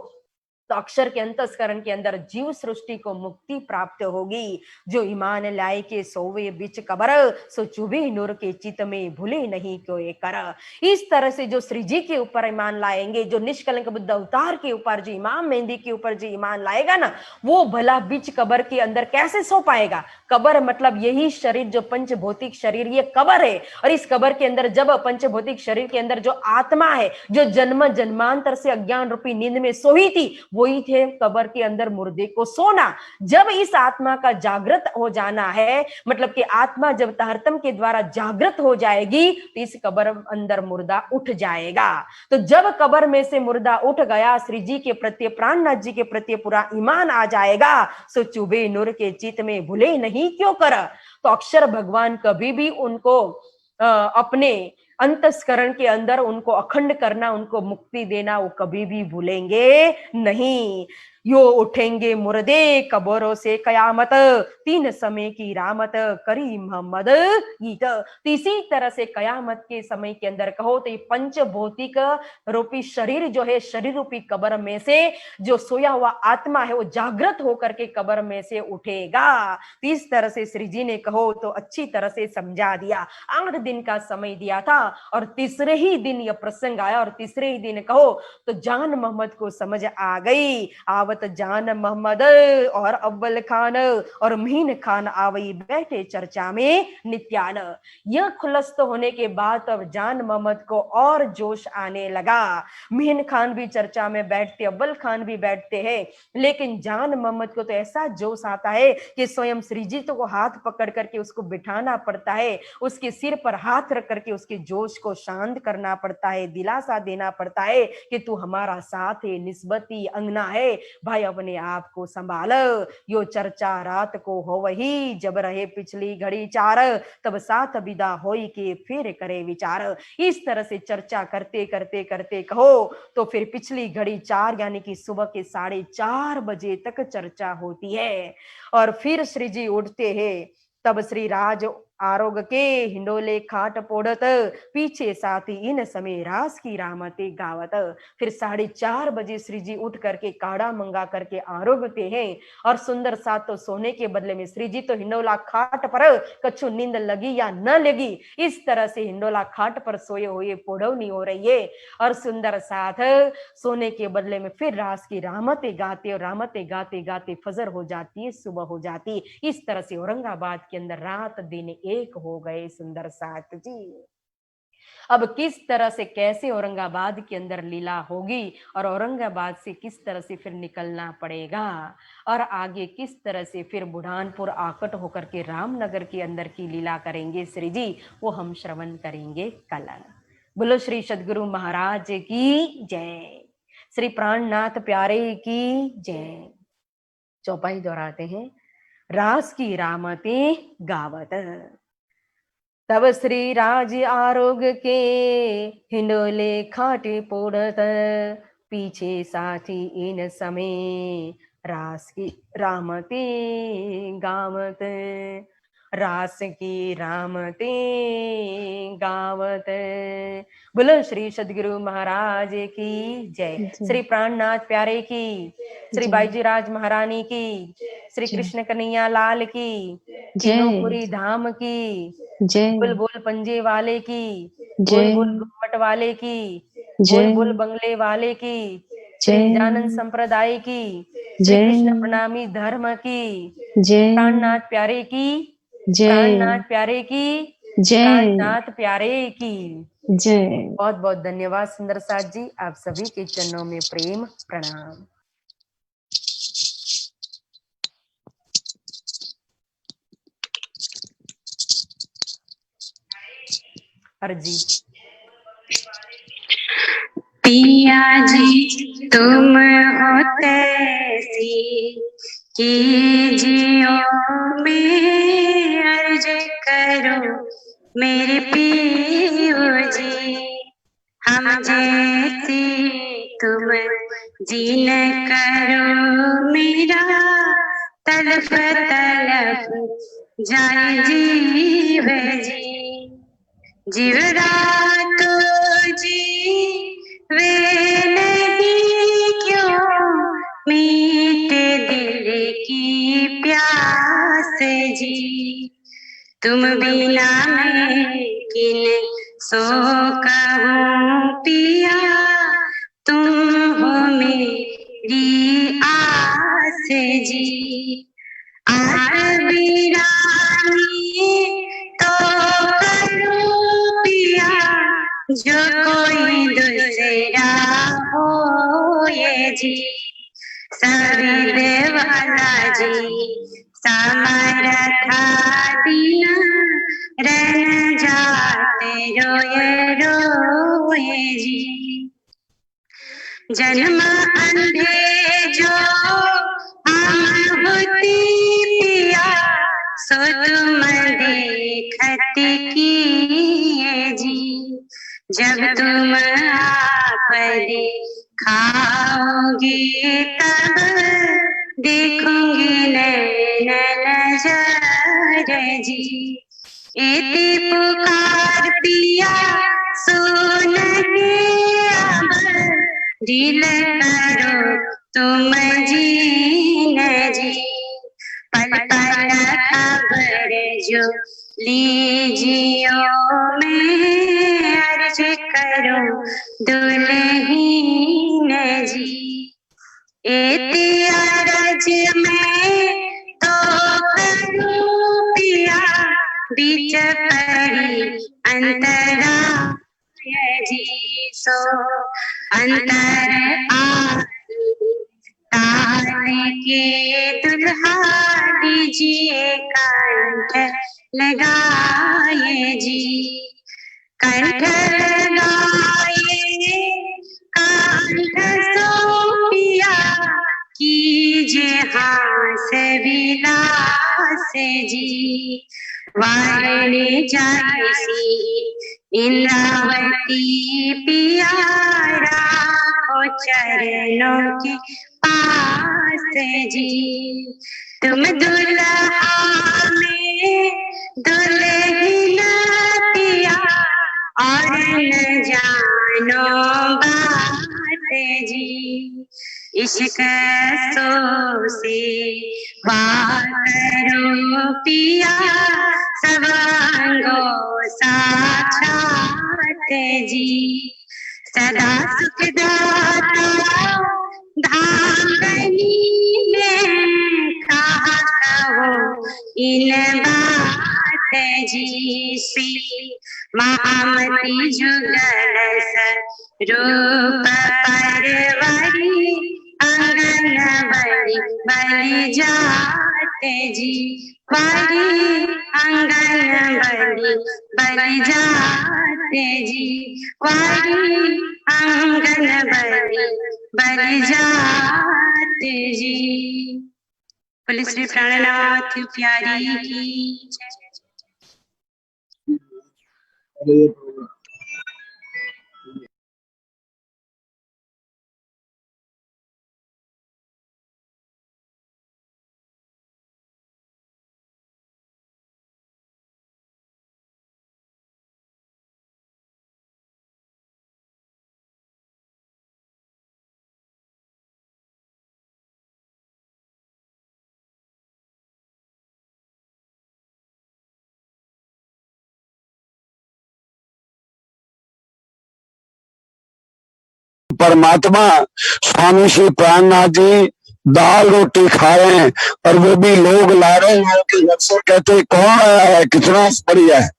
तो अक्षर के अंतस्करण के अंदर जीव सृष्टि को मुक्ति प्राप्त होगी। जो ईमान लाए के सोवे बिच कबर, सो चुभे नूर के चित में भूले नहीं कोई कर। इस तरह से जो श्री जी के ऊपर ईमान लाएंगे, जो निष्कलंक बुद्ध अवतार के ऊपर जो इमाम मेहंदी के ऊपर जो ईमान लाएगा ना, वो भला बीच कबर के अंदर कैसे सो पाएगा। कबर मतलब यही शरीर, जो पंच भौतिक शरीर, ये कबर है। और इस कबर के अंदर जब पंच भौतिक शरीर के अंदर जो आत्मा है, जो जन्म जन्मांतर से अज्ञान रूपी नींद में सोई थी, वही थे कबर के अंदर मुर्दे को सोना। जब इस आत्मा का जागृत हो जाना है, मतलब कि आत्मा जब तहरतम के द्वारा जागृत हो जाएगी, तो इस कबर अंदर मुर्दा उठ जाएगा। तो जब कबर में से मुर्दा उठ गया, श्री जी के प्रति, प्राणनाथ जी के प्रति पूरा ईमान आ जाएगा, सो चुबे नूर के चित में भूले नहीं क्यों कर। तो अक्षर भगवान कभी भी उनको अपने अंतस्करण के अंदर उनको अखंड करना, उनको मुक्ति देना, वो कभी भी भूलेंगे नहीं। यो उठेंगे मुर्दे कब्रों से कयामत, तीन समय की रामत करी मोहम्मद ईद। तो इसी तरह से कयामत के समय के अंदर कहो तो ये पंच भौतिक रूपी शरीर जो है, शरीर रूपी कब्र में से जो सोया हुआ आत्मा है, वो जागृत होकर के कब्र में से उठेगा। तो इस तरह से श्री जी ने कहो तो अच्छी तरह से समझा दिया। 8 दिन का समय दिया था और तीसरे ही दिन यह प्रसंग आया, और तीसरे ही दिन कहो तो जान मोहम्मद को समझ आ गई। आवत जान मोहम्मद और अव्वल खान और मीन खान आवई बैठे चर्चा में नित्यान। यह खुलस्त होने के बाद अब जान मोहम्मद को और जोश आने लगा। मीन खान भी चर्चा में बैठते, अव्वल खान भी बैठते हैं, लेकिन जान मोहम्मद को तो ऐसा जोश आता है कि स्वयं श्री जी तो को हाथ पकड़ करके उसको बिठाना पड़ता है, उसके सिर पर हाथ रख करके उसके जोश को शांत करना पड़ता है, दिलासा देना पड़ता है कि तू हमारा साथ है, निस्बती अंगना है, भाई अपने आप को संभाल। यो चर्चा रात को हो वही, जब रहे पिछली घड़ी चार, तब साथ विदा होई के फिर करे विचार। इस तरह से चर्चा करते करते करते कहो तो फिर पिछली घड़ी 4 यानी कि सुबह के 4:30 बजे तक चर्चा होती है। और फिर श्री जी उठते हैं, तब श्री राज आरोग के हिंडोले खाट पोड़त, पीछे साथी इन समय रास की रामते गावत। फिर 4:30 बजे श्री जी उठ करके काढ़ा मंगा करके आरोगते हैं, और सुंदर साथ तो सोने के बदले में श्री जी तो हिंडोला खाट पर, कछु नींद लगी या न लगी, इस तरह से हिंडोला खाट पर सोए हुए पोड़वनी हो रही है, और सुंदर साथ सोने के बदले में फिर रास की रामते गाते, और रामते गाते गाते फजर हो जाती है, सुबह हो जाती है। इस तरह से औरंगाबाद के अंदर रात दिन एक हो गए सुंदर साथ जी। अब किस तरह से, कैसे औरंगाबाद के अंदर लीला होगी, और औरंगाबाद से किस तरह से फिर निकलना पड़ेगा, और आगे किस तरह से फिर बुढ़ानपुर आकट होकर के रामनगर के अंदर की लीला करेंगे श्री जी, वो हम श्रवण करेंगे कल। बोलो श्री सद्गुरु महाराज की जय, श्री प्राणनाथ प्यारे की जय। चौपाई दोहराते हैं। रास की रामते गावत, तब श्री राज आरोग के हिंडोले खाटे पोड़त, पीछे साथी इन समय रास की रामते गावत, रास की रामते गावत। बोलो श्री सद्गुरु महाराज की जय, श्री प्राणनाथ प्यारे की, श्री बाईजी राज महारानी की, श्री कृष्ण कन्हैया लाल की, तीनों धाम की जय, बोल बोल पंजे वाले की, बोल बोल घुमट वाले की, बोल बोल बंगले वाले की, श्री जानन संप्रदाय की, श्री कृष्ण प्रणामी धर्म की, प्राणनाथ प्यारे की, प्राणनाथ प्यारे की, प्राणनाथ प्यारे की जय। बहुत बहुत धन्यवाद सुंदर साथ जी, आप सभी के चरणों में प्रेम प्रणाम। अर्जी पिया जी तुम हो तैसी कीजियो में अर्ज करो मेरे पियो जी, हम जैसी तुम जी न करो मेरा तलफ तलफ जाए जीव जी, जीवरा तो जी वे नहीं क्यों तुम बिना मैं किन सो कहूँ पिया, तुम हो मेरी आस जी। आस बिरानी तो करूँ पिया, जो कोई दूसरा हो ये जी। सभी देवाला जी समर था दिया, रन जाते रोए रोए जी। जन्म अंधे जो हम होती पिया, सो तुम देखत किए जी। जब तुम आप खाओगे तब देखूंगी नैन नजर जी। एती पुकार पिया सुन के अब, दिल करो तुम जी न जी। पल पल खबर जो लीजियो मैं, अर्ज करो दुल्हीन जी। एती अर्ज में तो करूं पिया, बीच पड़ी अंतरा जी। सो अंतर ताने के दुल्हा दीजिए कंठ लगाए जी। कंठ लगाए कंठ सो पिया, कीजिए हास विलास जी। वारणे जाए सी इंद्रावती पिया, राखो चरणों के पास जी। तुम दुल्हा में दुल्हन पिया, और न जानो बात जी। इश्क सो से करो पिया, सवांगो साक्षात जी। सदा सुख दाता धाम बनी में, कहा कहो इन बात जी। श्री महामती जुगल रूप परवरी, अंगन बलि बलि जात जी। बलि अंगन बलि बलि जात जी। बलि अंगन बलि बलि जात जी। बोले श्री प्राणनाथ प्यारी की जय। परमात्मा स्वामी श्री प्राणनाथ जी दाल रोटी खा रहे हैं, और वो भी लोग ला रहे हैं उनके घर से, कहते कौन आया है, कितना बढ़िया है।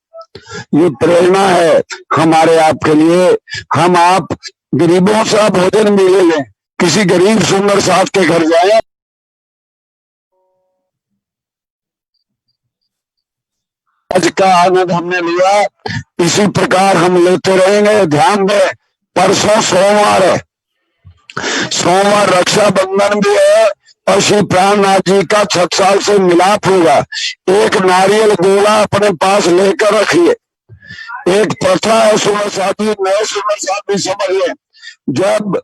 ये प्रेरणा है हमारे आपके लिए। हम आप गरीबों से भोजन भी ले लें, किसी गरीब सुंदर साथ के घर जाए, आज का आनंद हमने लिया, इसी प्रकार हम लेते रहेंगे। ध्यान दें, परसों सोमवार है, सोमवार रक्षाबंधन भी है, और श्री प्राणनाथ जी का 6 साल से मिलाप होगा। एक नारियल गोला अपने पास लेकर रखिए। एक प्रथा है सुबह शादी, नए सुबह शादी समझिए, जब